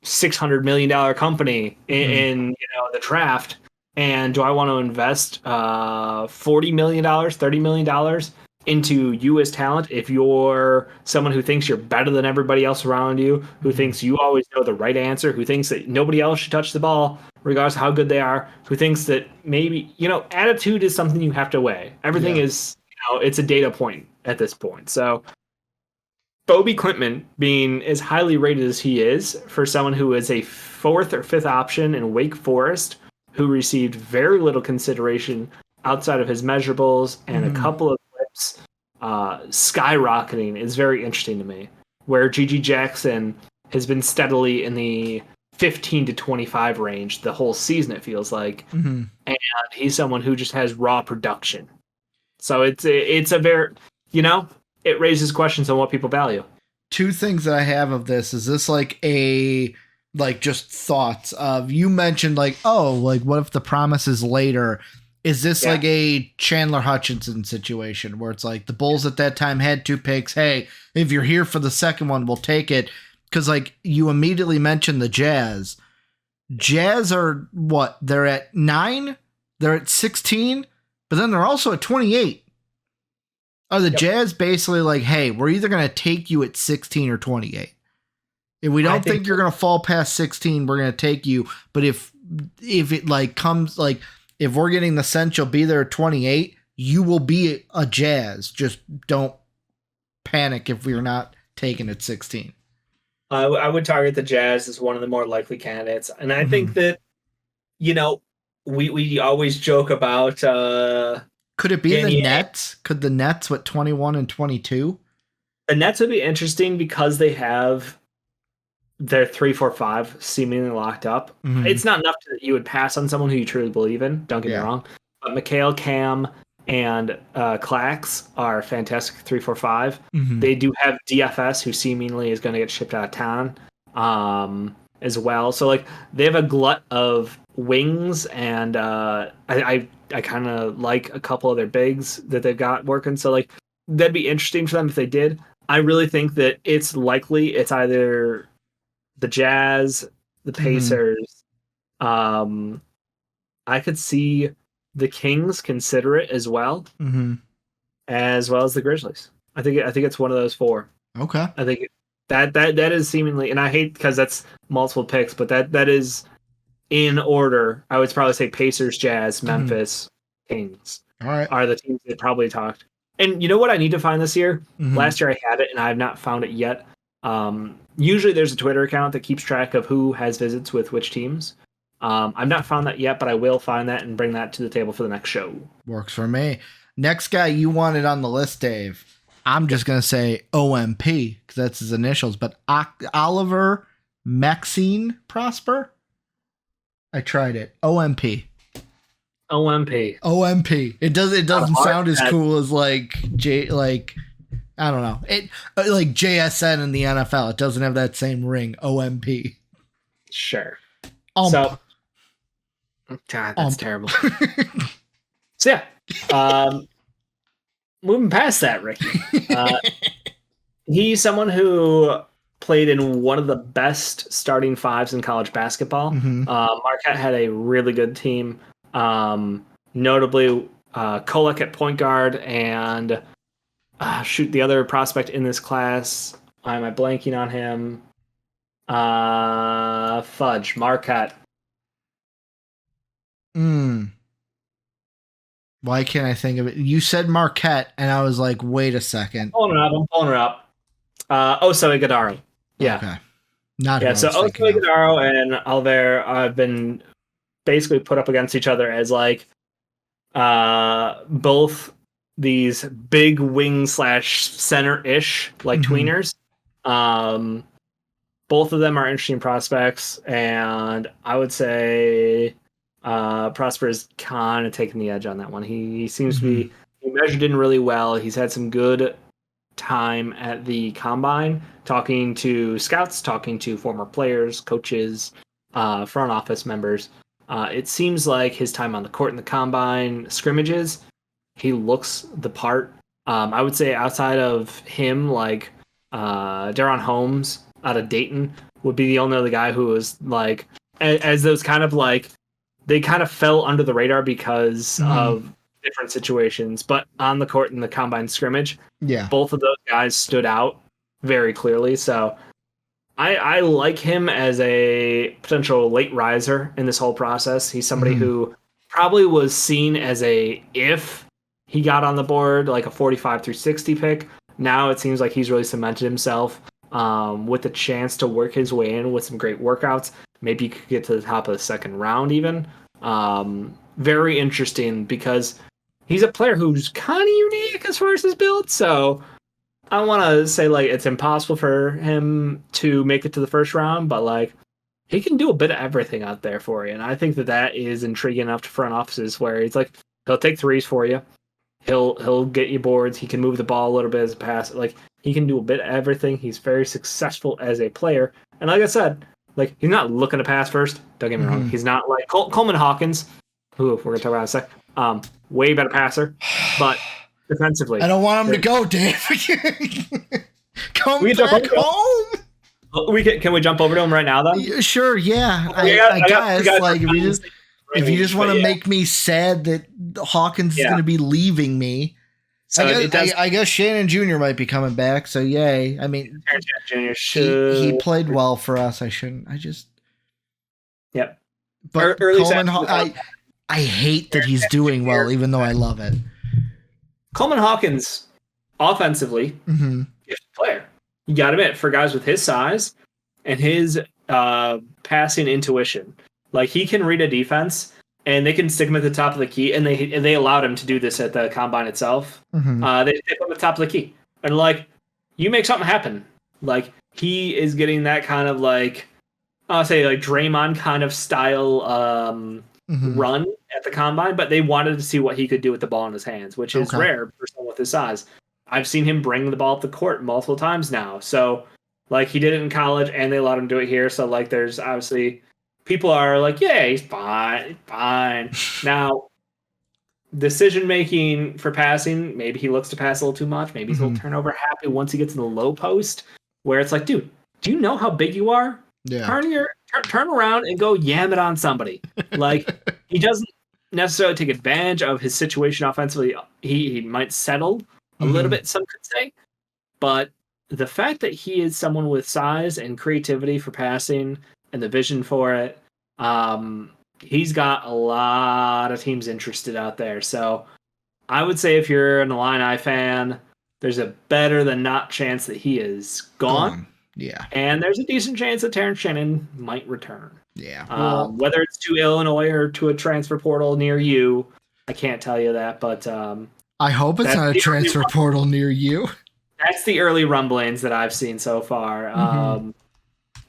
$600 million company in the draft, and do I want to invest $40 million, $30 million into you as talent if you're someone who thinks you're better than everybody else around you, who thinks you always know the right answer, who thinks that nobody else should touch the ball regardless of how good they are, who thinks that maybe, attitude is something you have to weigh. Everything is, it's a data point at this point. So Bobby Klintman, being as highly rated as he is for someone who is a 4th or 5th option in Wake Forest, who received very little consideration outside of his measurables and a couple of clips, skyrocketing is very interesting to me. Where Gigi Jackson has been steadily in the 15 to 25 range the whole season, it feels like. And he's someone who just has raw production. So it's a very, it raises questions on what people value. Two things that I have of this. Is this just thoughts of, you mentioned like, oh, like what if the promise is later? Is this like a Chandler Hutchinson situation where it's like the Bulls at that time had 2 picks. Hey, if you're here for the second one, we'll take it. Because like you immediately mentioned the Jazz. Jazz are what? They're at 9. They're at 16. But then they're also at 28. Are the Jazz basically like, hey, we're either going to take you at 16 or 28? If we don't think you're going to fall past 16, we're going to take you. But if it like comes like if we're getting the sense you'll be there at 28, you will be a Jazz. Just don't panic if we're not taken at 16. I would target the Jazz as one of the more likely candidates, and I think that we always joke about. Could it be the Nets? Could the Nets with 21 and 22? The Nets would be interesting because they have their 3, 4, 5 seemingly locked up. Mm-hmm. It's not enough that you would pass on someone who you truly believe in. Don't get me wrong. But Mikhail, Cam, and Clax are fantastic 3, 4, 5. Mm-hmm. They do have DFS, who seemingly is going to get shipped out of town as well. So like they have a glut of wings, and I kind of like a couple of their bigs that they've got working. So like that'd be interesting for them if they did. I really think that it's likely it's either the Jazz, the Pacers. I could see the Kings consider it as well, as well as the Grizzlies. I think it's one of those 4. Okay. I think that is seemingly, and I hate because that's multiple picks, but that is in order. I would probably say Pacers, Jazz, Memphis, Kings. All right. Are the teams that probably talked. And you know what I need to find this year? Last year I had it, and I have not found it yet. Usually there's a Twitter account that keeps track of who has visits with which teams. I've not found that yet, but I will find that and bring that to the table for the next show. Works for me. Next guy you wanted on the list, Dave. I'm just going to say OMP because that's his initials, but Olivier-Maxence Prosper. I tried it. OMP. It doesn't sound as cool as like I don't know. It like JSN in the NFL. It doesn't have that same ring. OMP. Sure. So, God, that's terrible. So yeah, moving past that, Ricky. He's someone who played in one of the best starting 5s in college basketball. Marquette had a really good team. Notably, Kolek at point guard and the other prospect in this class. Am I blanking on him? Marquette. Why can't I think of it? You said Marquette, and I was like, wait a second. I'm pulling her up. Oso Iguodaro. Yeah. Okay. So Oso Iguodaro and Oliver have been basically put up against each other as like both these big wing / center-ish like tweeners. Both of them are interesting prospects, and I would say Prosper is kind of taking the edge on that one. He seems to be he measured in really well. He's had some good time at the combine, talking to scouts, talking to former players, coaches, front office members. It seems like his time on the court in the combine scrimmages, he looks the part. I would say outside of him, like Daron Holmes out of Dayton would be the only other guy who was like, as those kind of like, they kind of fell under the radar because of different situations. But on the court in the combine scrimmage, both of those guys stood out very clearly. So I like him as a potential late riser in this whole process. He's somebody who probably was seen as if he got on the board, like a 45 through 60 pick. Now it seems like he's really cemented himself with the chance to work his way in with some great workouts. Maybe you could get to the top of the second round even. Very interesting because he's a player who's kind of unique as far as his build. So I don't want to say like it's impossible for him to make it to the first round, but like he can do a bit of everything out there for you. And I think that is intriguing enough to front offices where he's like, he'll take threes for you. He'll get you boards. He can move the ball a little bit as a pass. Like he can do a bit of everything. He's very successful as a player. And like I said, like he's not looking to pass first. Don't get me wrong. He's not like Coleman Hawkins, who we're gonna talk about in a sec. Way better passer, but defensively, I don't want him to go, Dave. Come back home. Can we jump over to him right now, though? Sure, yeah. I guess like if you just want to make me sad that Hawkins is going to be leaving me. So I guess Shannon Jr. might be coming back, so yay. I mean, Jr. should. He played well for us. Yep. But Early Coleman, I hate that he's doing well, even though I love it. Coleman Hawkins, offensively, gifted player. You got to admit, for guys with his size and his passing intuition, like he can read a defense and they can stick him at the top of the key, and they allowed him to do this at the combine itself. They put him at the top of the key, and like you make something happen. Like he is getting that kind of like I'll say like Draymond kind of style run at the combine, but they wanted to see what he could do with the ball in his hands, which is rare for someone with his size. I've seen him bring the ball up the court multiple times now. So like he did it in college and they allowed him to do it here. So like there's obviously people are like, yeah, he's fine. Now, decision making for passing, maybe he looks to pass a little too much. Maybe he's a little turnover happy once he gets in the low post, where it's like, dude, do you know how big you are? Yeah. Turn around and go yam it on somebody. Like he doesn't necessarily take advantage of his situation offensively. He might settle a little bit, some could say, but the fact that he is someone with size and creativity for passing and the vision for it, he's got a lot of teams interested out there. So I would say if you're an Illini fan, there's a better than not chance that he is gone. Yeah. And there's a decent chance that Terrence Shannon might return. Yeah. Whether it's to Illinois or to a transfer portal near you, I can't tell you that, but I hope it's not a transfer portal near you. That's the early rumblings that I've seen so far.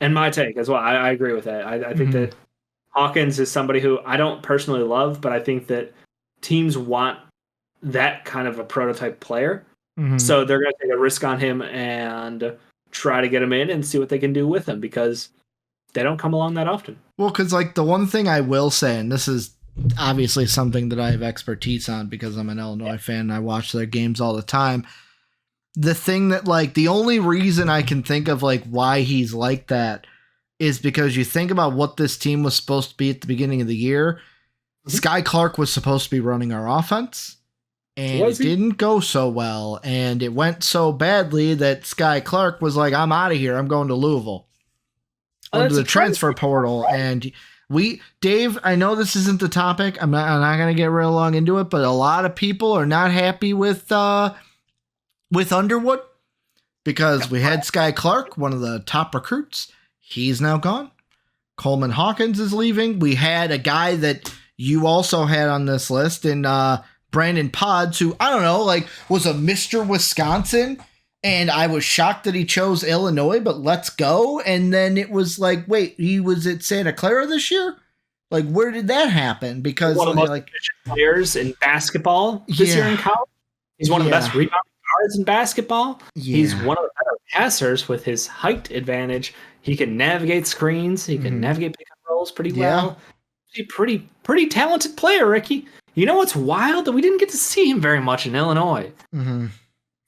And my take as well. I agree with that. I think that Hawkins is somebody who I don't personally love, but I think that teams want that kind of a prototype player. So they're going to take a risk on him and try to get him in and see what they can do with him, because they don't come along that often. Well, because like the one thing I will say, and this is obviously something that I have expertise on because I'm an Illinois fan and I watch their games all the time. The thing that like the only reason I can think of like why he's like that is because you think about what this team was supposed to be at the beginning of the year. Sky Clark was supposed to be running our offense, and it didn't go so well, and it went so badly that Sky Clark was like, I'm out of here. I'm going to Louisville. Into the transfer portal. And Dave, I know this isn't the topic. I'm not going to get real long into it, but a lot of people are not happy with Underwood because we had Sky Clark, one of the top recruits. He's now gone. Coleman Hawkins is leaving. We had a guy that you also had on this list in Brandon Pods, who I don't know, like was a Mr. Wisconsin. And I was shocked that he chose Illinois, but let's go. And then it was like, wait, he was at Santa Clara this year? Like, where did that happen? Because one of the most efficient players in basketball this year in college. He's one of the best rebounding guards in basketball. Yeah. He's one of the better passers with his height advantage. He can navigate screens. He can navigate pick and rolls pretty well. He's a pretty talented player, Ricky. You know what's wild? That we didn't get to see him very much in Illinois.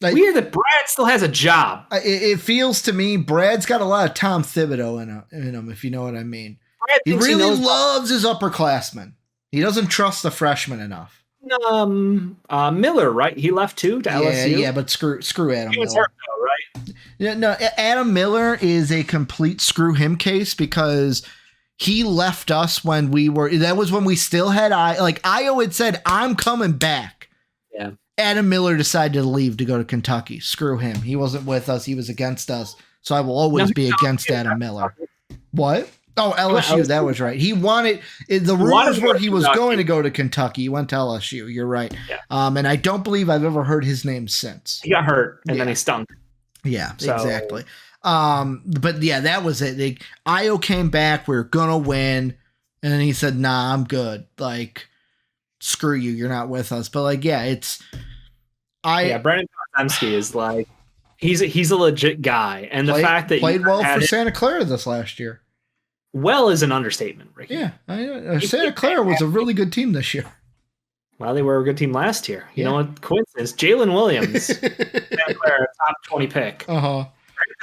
Like, weird that Brad still has a job. It feels to me Brad's got a lot of Tom Thibodeau in him, if you know what I mean. He really loves his upperclassmen. He doesn't trust the freshmen enough. Miller, right? He left too to LSU. Yeah, but screw Adam Miller. He was hurt though, right? Yeah, no, Adam Miller is a complete screw him case because he left us when that was when we still had Io had said, I'm coming back. Yeah. Adam Miller decided to leave to go to Kentucky. Screw him. He wasn't with us. He was against us. So I will always be against Adam Miller. What? Oh, LSU. That was right. He wanted the rumors were he was going to go to Kentucky. He went to LSU. You're right. Yeah. And I don't believe I've ever heard his name since. He got hurt and then he stunk. Yeah, exactly. But yeah, that was it. Io came back. We were gonna win, and then he said, "Nah, I'm good." Like, screw you. You're not with us. But like, yeah, Brandon Podzemski is like he's a legit guy, and the fact that played well for Santa Clara this last year. Well is an understatement, Ricky. Yeah, Santa Clara was a really good team this year. Well, they were a good team last year. You know what? Coincidence. Jalen Williams, Santa Clara, top 20 pick. Brandon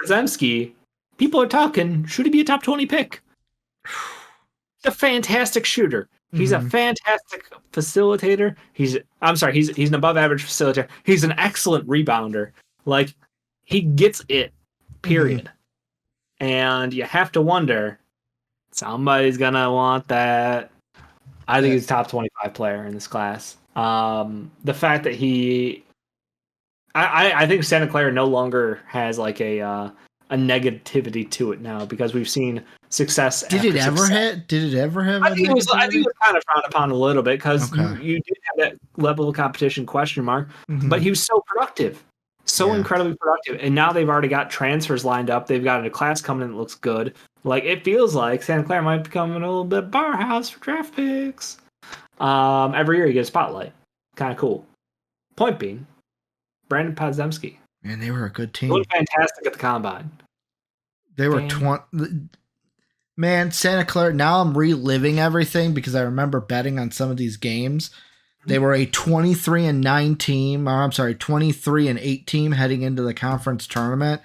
Podzemski, people are talking. Should he be a top 20 pick? A fantastic shooter. He's a fantastic facilitator. He's an above average facilitator. He's an excellent rebounder. Like, he gets it, period. And you have to wonder, somebody's gonna want that. I think he's top 25 player in this class. The fact that I think Santa Clara no longer has like a negativity to it now, because we've seen success. Did it ever have? I think it was kind of frowned upon a little bit, because you did have that level of competition question mark, but he was so productive, incredibly productive, and now they've already got transfers lined up. They've got a class coming in that looks good. Like, it feels like Santa Clara might become a little bit bar house for draft picks. Every year you get a spotlight. Kind of cool. Point being, Brandon Podziemski. Man, they were a good team. They looked fantastic at the combine. They were 20. Man, Santa Clara. Now I'm reliving everything because I remember betting on some of these games. They were a 23-9 team, or I'm sorry, 23-8 team heading into the conference tournament.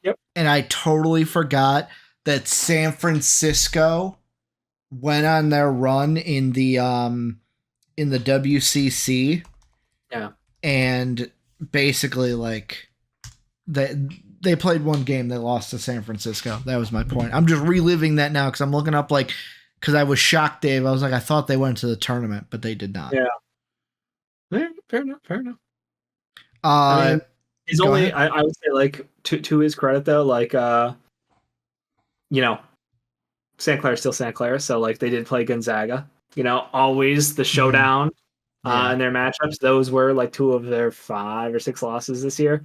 Yep. And I totally forgot that San Francisco went on their run in the WCC. Yeah. And basically, like, they played one game, they lost to San Francisco. That was my point. I'm just reliving that now because I'm looking up, like, because I was shocked, Dave. I was like, I thought they went to the tournament, but they did not. Yeah. Fair enough. I mean, he's only, I would say, like, to his credit, though, like, Santa Clara is still Santa Clara, so, like, they did play Gonzaga. Always the showdown in their matchups. Those were, like, 2 of their 5 or 6 losses this year.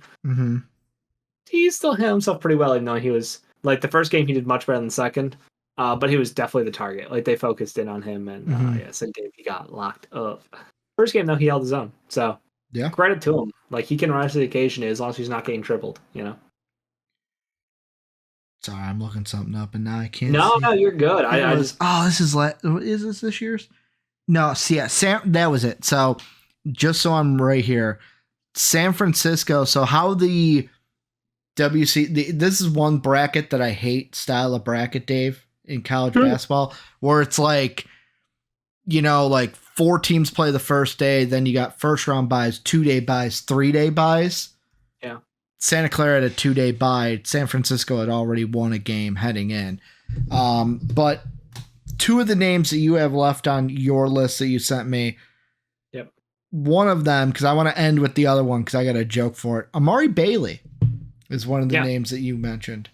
He still handled himself pretty well, even though he was, like, the first game he did much better than the second, but he was definitely the target. Like, they focused in on him, and second game he got locked up. First game, though, he held his own, so credit to him. Like, he can rise to the occasion as long as he's not getting tripled, Sorry, I'm looking something up, and now I can't. No, you're good. Is this year's? No, that was it. So, just so I'm right here, San Francisco. So, how the this is one bracket that I hate style of bracket, Dave, in college basketball, where it's like, like 4 teams play the first day, then you got first round buys, 2-day buys, 3-day buys. Yeah. Santa Clara had a 2-day bye. San Francisco had already won a game heading in. But 2 of the names that you have left on your list that you sent me. Yep. One of them, because I want to end with the other one because I got a joke for it. Amari Bailey is one of the names that you mentioned.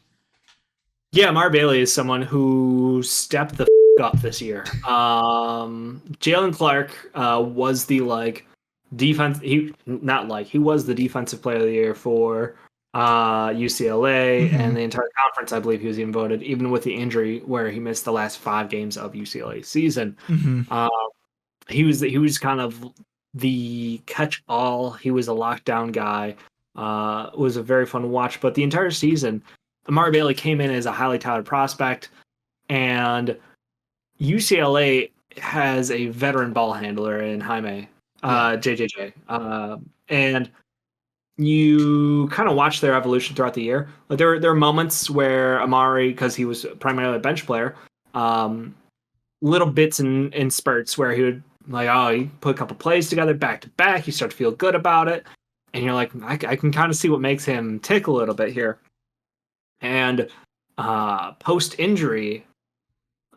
Yeah, Amari Bailey is someone who stepped the up this year. Jalen Clark was the defense. He was the defensive player of the year for UCLA and the entire conference. I believe he was even voted, even with the injury where he missed the last 5 games of UCLA's season. He was kind of the catch-all. He was a lockdown guy. It was a very fun watch. But the entire season, Amari Bailey came in as a highly touted prospect, and UCLA has a veteran ball handler in Jaime, JJJ. And you kind of watch their evolution throughout the year. Like there are moments where Amari, because he was primarily a bench player, little bits in spurts where he would he put a couple plays together back to back. You start to feel good about it, and you're like, I can kind of see what makes him tick a little bit here. And post injury,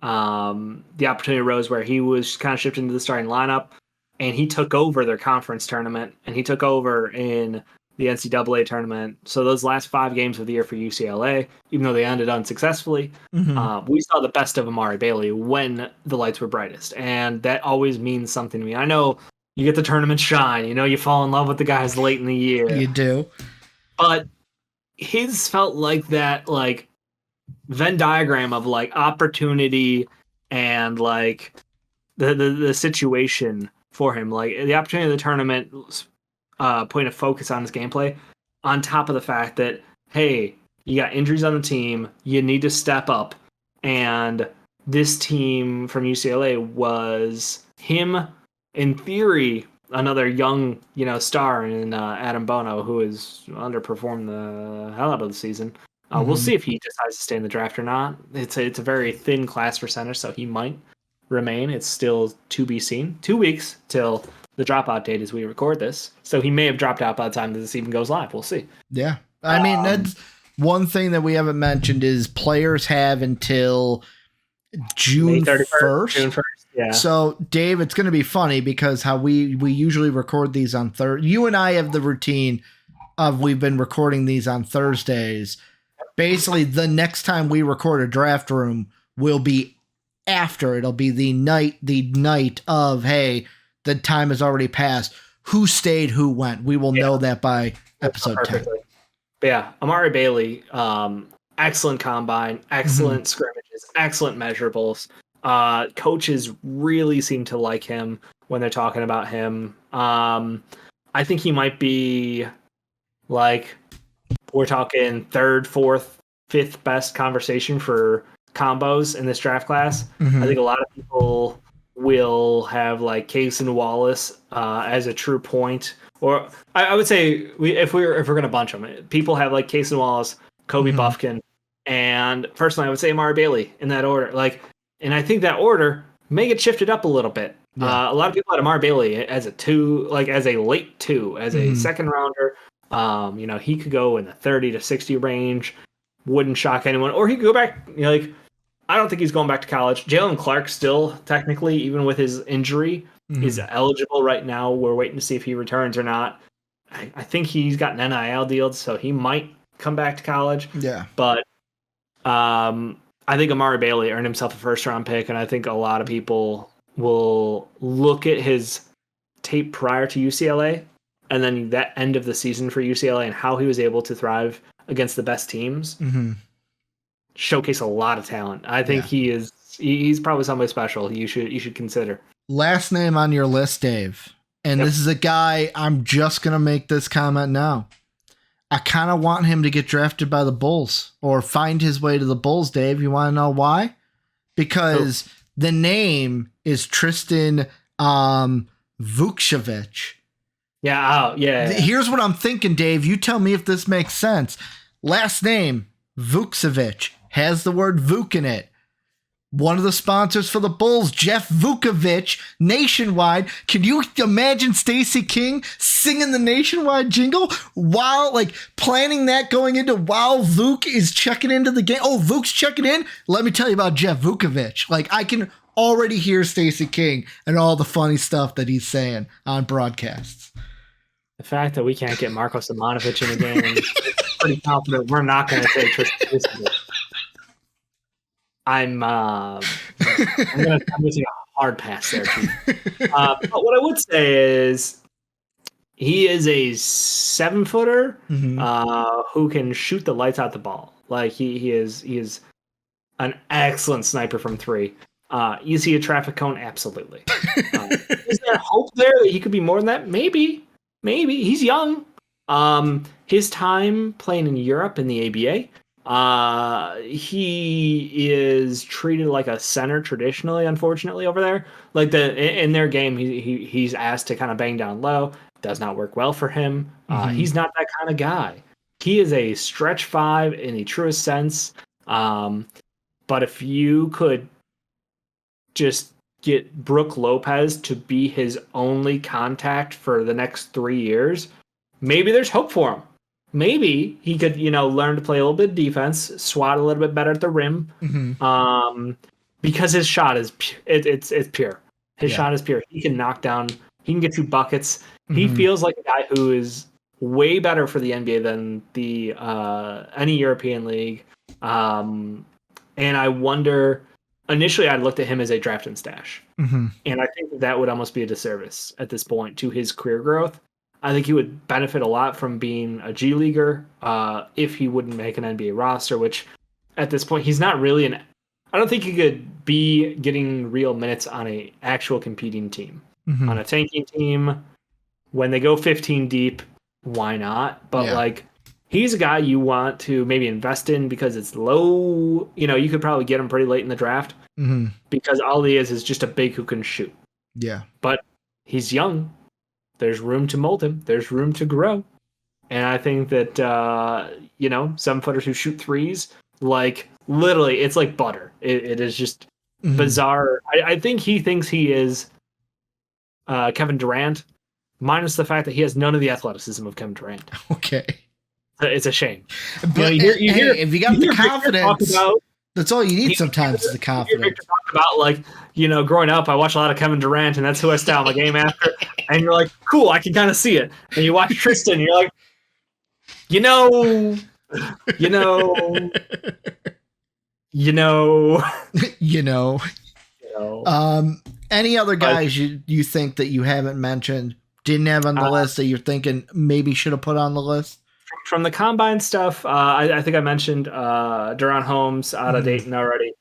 the opportunity arose where he was kind of shifted into the starting lineup, and he took over their conference tournament, and he took over in the NCAA tournament. So those last 5 games of the year for UCLA, even though they ended unsuccessfully, we saw the best of Amari Bailey when the lights were brightest, and that always means something to me. I know you get the tournament shine, you fall in love with the guys late in the year. You do. But his felt like that, Venn diagram of opportunity and the situation for him, the opportunity of the tournament, putting a focus on his gameplay, on top of the fact that, hey, you got injuries on the team, you need to step up, and this team from UCLA was him, in theory, another young star in Adam Bono, who has underperformed the hell out of the season. We'll see if he decides to stay in the draft or not. It's a very thin class for center, so he might remain. It's still to be seen. 2 weeks till the dropout date as we record this. So he may have dropped out by the time that this even goes live. We'll see. Yeah. I mean, that's one thing that we haven't mentioned is players have until June 1st. June 1st. Yeah. So, Dave, it's going to be funny because how we usually record these on Thursday. You and I have the routine of we've been recording these on Thursdays. Basically, the next time we record a draft room will be after. It'll be the night of, hey, the time has already passed. Who stayed, who went. We will know that by episode 10. But yeah, Amari Bailey, excellent combine, excellent scrimmages, excellent measurables. Coaches really seem to like him when they're talking about him. I think he might be like, we're talking third, fourth, fifth best conversation for combos in this draft class. I think a lot of people will have like Case and Wallace as a true point, or I would say if we're gonna bunch them, people have like Case and Wallace, Kobe Buffkin, and personally I would say Amari Bailey in that order. And I think that order may get shifted up a little bit. Yeah. A lot of people had Amari Bailey as a 2, like as a late 2, as a second rounder. He could go in the 30 to 60 range. Wouldn't shock anyone. Or he could go back, I don't think he's going back to college. Jalen Clark still, technically, even with his injury, is eligible right now. We're waiting to see if he returns or not. I think he's got an NIL deal, so he might come back to college. Yeah. But I think Amari Bailey earned himself a first-round pick, and I think a lot of people will look at his tape prior to UCLA and then that end of the season for UCLA and how he was able to thrive against the best teams. Showcase a lot of talent. I think he's probably somebody special you should consider. Last name on your list, Dave. And this is a guy, I'm just going to make this comment now. I kind of want him to get drafted by the Bulls or find his way to the Bulls, Dave. You want to know why? Because the name is Tristan Vukcevic. Yeah. Here's what I'm thinking, Dave. You tell me if this makes sense. Last name, Vukcevic, has the word Vuk in it. One of the sponsors for the Bulls, Jeff Vukovich, Nationwide. Can you imagine Stacey King singing the Nationwide jingle while planning that going into while Vuk is checking into the game? Oh, Vuk's checking in? Let me tell you about Jeff Vukovich. I can already hear Stacey King and all the funny stuff that he's saying on broadcasts. The fact that we can't get Marko Simonovic in the game, I'm pretty confident we're not going to take Tristan Vukcevic. I'm going to take a hard pass there, too. But what I would say is he is a 7-footer who can shoot the lights out the ball. He is an excellent sniper from 3. You see a traffic cone? Absolutely. Is there hope there that he could be more than that? Maybe. He's young. His time playing in Europe in the ABA, he is treated like a center traditionally, unfortunately, over there. In their game, he's asked to kind of bang down low. Does not work well for him. He's not that kind of guy. He is a stretch 5 in the truest sense. But if you could just get Brook Lopez to be his only contact for the next 3 years, maybe there's hope for him. Maybe he could, learn to play a little bit of defense, swat a little bit better at the rim, because his shot is it's pure. His shot is pure. He can knock down. He can get you buckets. He feels like a guy who is way better for the NBA than the any European league. And I wonder. Initially, I looked at him as a draft and stash, and I think that would almost be a disservice at this point to his career growth. I think he would benefit a lot from being a G Leaguer if he wouldn't make an NBA roster, which at this point, he's not really I don't think he could be getting real minutes on an actual competing team. On a tanking team, when they go 15 deep, why not? But he's a guy you want to maybe invest in because it's low. You could probably get him pretty late in the draft because all he is just a big who can shoot. Yeah. But he's young. There's room to mold him. There's room to grow. And I think that, 7-footers who shoot threes, literally, it's like butter. It is just bizarre. I think he thinks he is Kevin Durant, minus the fact that he has none of the athleticism of Kevin Durant. Okay. It's a shame. But if you got the confidence, that's all you need sometimes is the confidence. Talk about, like, growing up, I watched a lot of Kevin Durant, and that's who I style my game after. And you're like, cool, I can kind of see it. And you watch Tristan, and you're like, you know. Any other guys you think that you haven't mentioned, didn't have on the list that you're thinking maybe should have put on the list? From the combine stuff, I think I mentioned Duran Holmes out of Dayton already.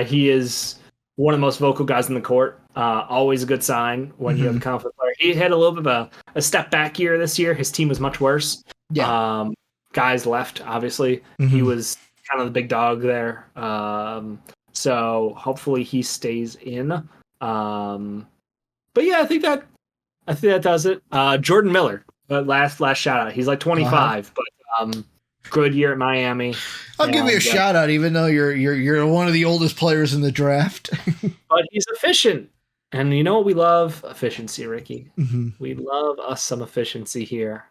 He is one of the most vocal guys in the court. Always a good sign when you have a confident player. He had a little bit of a step back year this year. His team was much worse. Yeah. Guys left, obviously. He was kind of the big dog there. So hopefully he stays in. But yeah, I think that does it. Jordan Miller, last shout out. He's like 25, but good year at Miami. I'll give you a shout out, even though you're one of the oldest players in the draft. But he's efficient, and you know what we love? Efficiency, Ricky. We love us some efficiency here.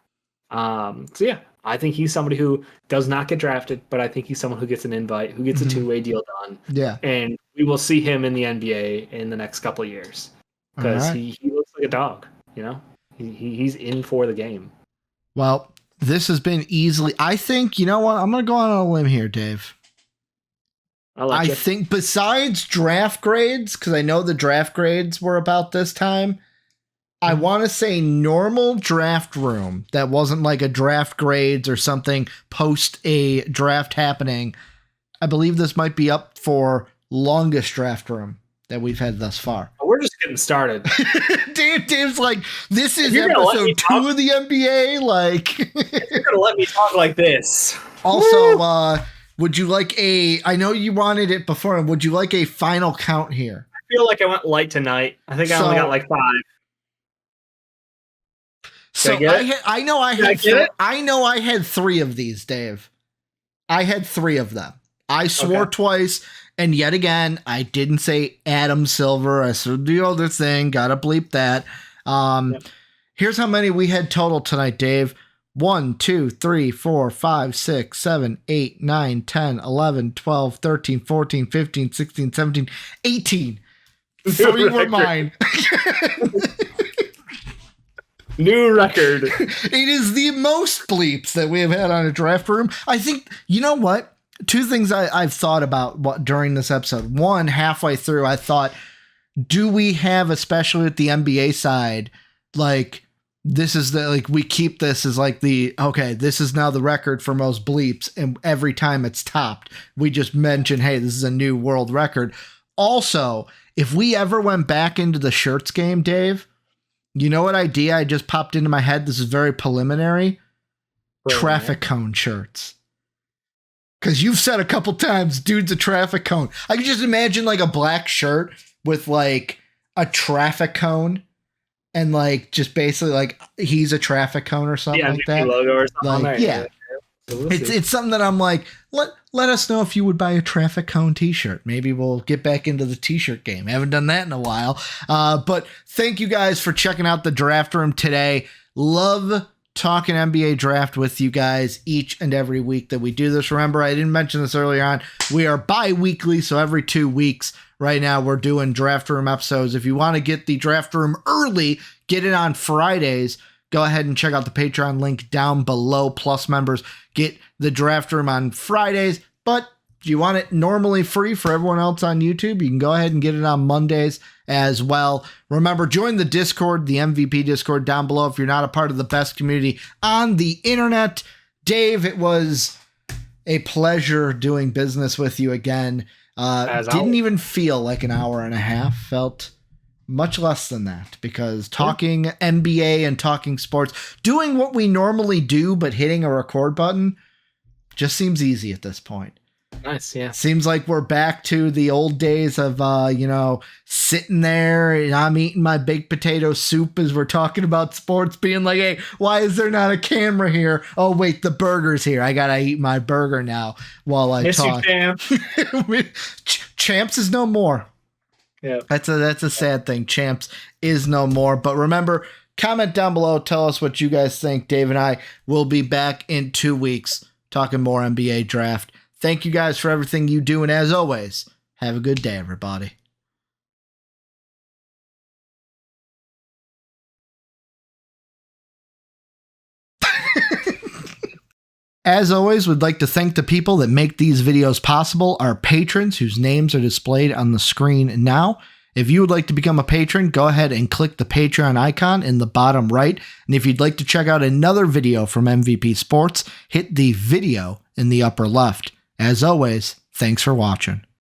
So yeah, I think he's somebody who does not get drafted, but I think he's someone who gets an invite, who gets a two-way deal done. Yeah, and we will see him in the NBA in the next couple of years because he looks like a dog. He's in for the game. Well, this has been easily. I think, you know what? I'm going to go on a limb here, Dave. I think besides draft grades, because I know the draft grades were about this time, I want to say normal draft room that wasn't like a draft grades or something post a draft happening. I believe this might be up for longest draft room that we've had thus far. We're just getting started. Dave's like, this is episode 2 of the NBA. Like, you're going to let me talk like this. Also, would you like I know you wanted it before, would you like a final count here? I feel like I went light tonight. I think I only got like 5. So I know I had 3 of these, Dave. I had 3 of them. I swore twice, and yet again, I didn't say Adam Silver. I said the other thing. Gotta bleep that. Here's how many we had total tonight, Dave. 1, 2, 3, 4, 5, 6, 7, 8, 9, 10, 11, 12, 13, 14, 15, 16, 17, 18. 3 were mine. New record. It is the most bleeps that we have had on a draft room. I think, you know what? 2 things I've thought about during this episode. One, halfway through, I thought, do we have, especially at the NBA side, like, this is we keep this as like this is now the record for most bleeps, and every time it's topped, we just mention, hey, this is a new world record. Also, if we ever went back into the shirts game, Dave, you know what idea I just popped into my head? This is very preliminary. Traffic cone shirts. Because you've said a couple times, dude's a traffic cone. I can just imagine like a black shirt with like a traffic cone and like just basically like he's a traffic cone or something like that. Logo or something like, yeah. So it's something that I'm like, let us know if you would buy a traffic cone t-shirt. Maybe we'll get back into the t-shirt game. I haven't done that in a while. But thank you guys for checking out the draft room today. Love talking NBA draft with you guys each and every week that we do this. Remember, I didn't mention this earlier on. We are bi-weekly, so every 2 weeks right now we're doing draft room episodes. If you want to get the draft room early, get it on Fridays. Go ahead and check out the Patreon link down below. Plus members get the draft room on Fridays. But if you want it normally free for everyone else on YouTube, you can go ahead and get it on Mondays as well. Remember, join the Discord, the MVP Discord down below if you're not a part of the best community on the internet. Dave, it was a pleasure doing business with you again. Didn't even feel like an hour and a half. Felt much less than that, because talking NBA and talking sports, doing what we normally do, but hitting a record button just seems easy at this point. Nice, yeah. Seems like we're back to the old days of, sitting there and I'm eating my baked potato soup as we're talking about sports, being like, hey, why is there not a camera here? Oh, wait, the burger's here. I gotta eat my burger now while I talk. You, Champ. Champs is no more. Yeah. That's a sad thing. Champs is no more. But remember, comment down below. Tell us what you guys think. Dave and I will be back in 2 weeks talking more NBA draft. Thank you guys for everything you do. And as always, have a good day, everybody. As always, we'd like to thank the people that make these videos possible, our patrons whose names are displayed on the screen now. If you would like to become a patron, go ahead and click the Patreon icon in the bottom right. And if you'd like to check out another video from MVP Sports, hit the video in the upper left. As always, thanks for watching.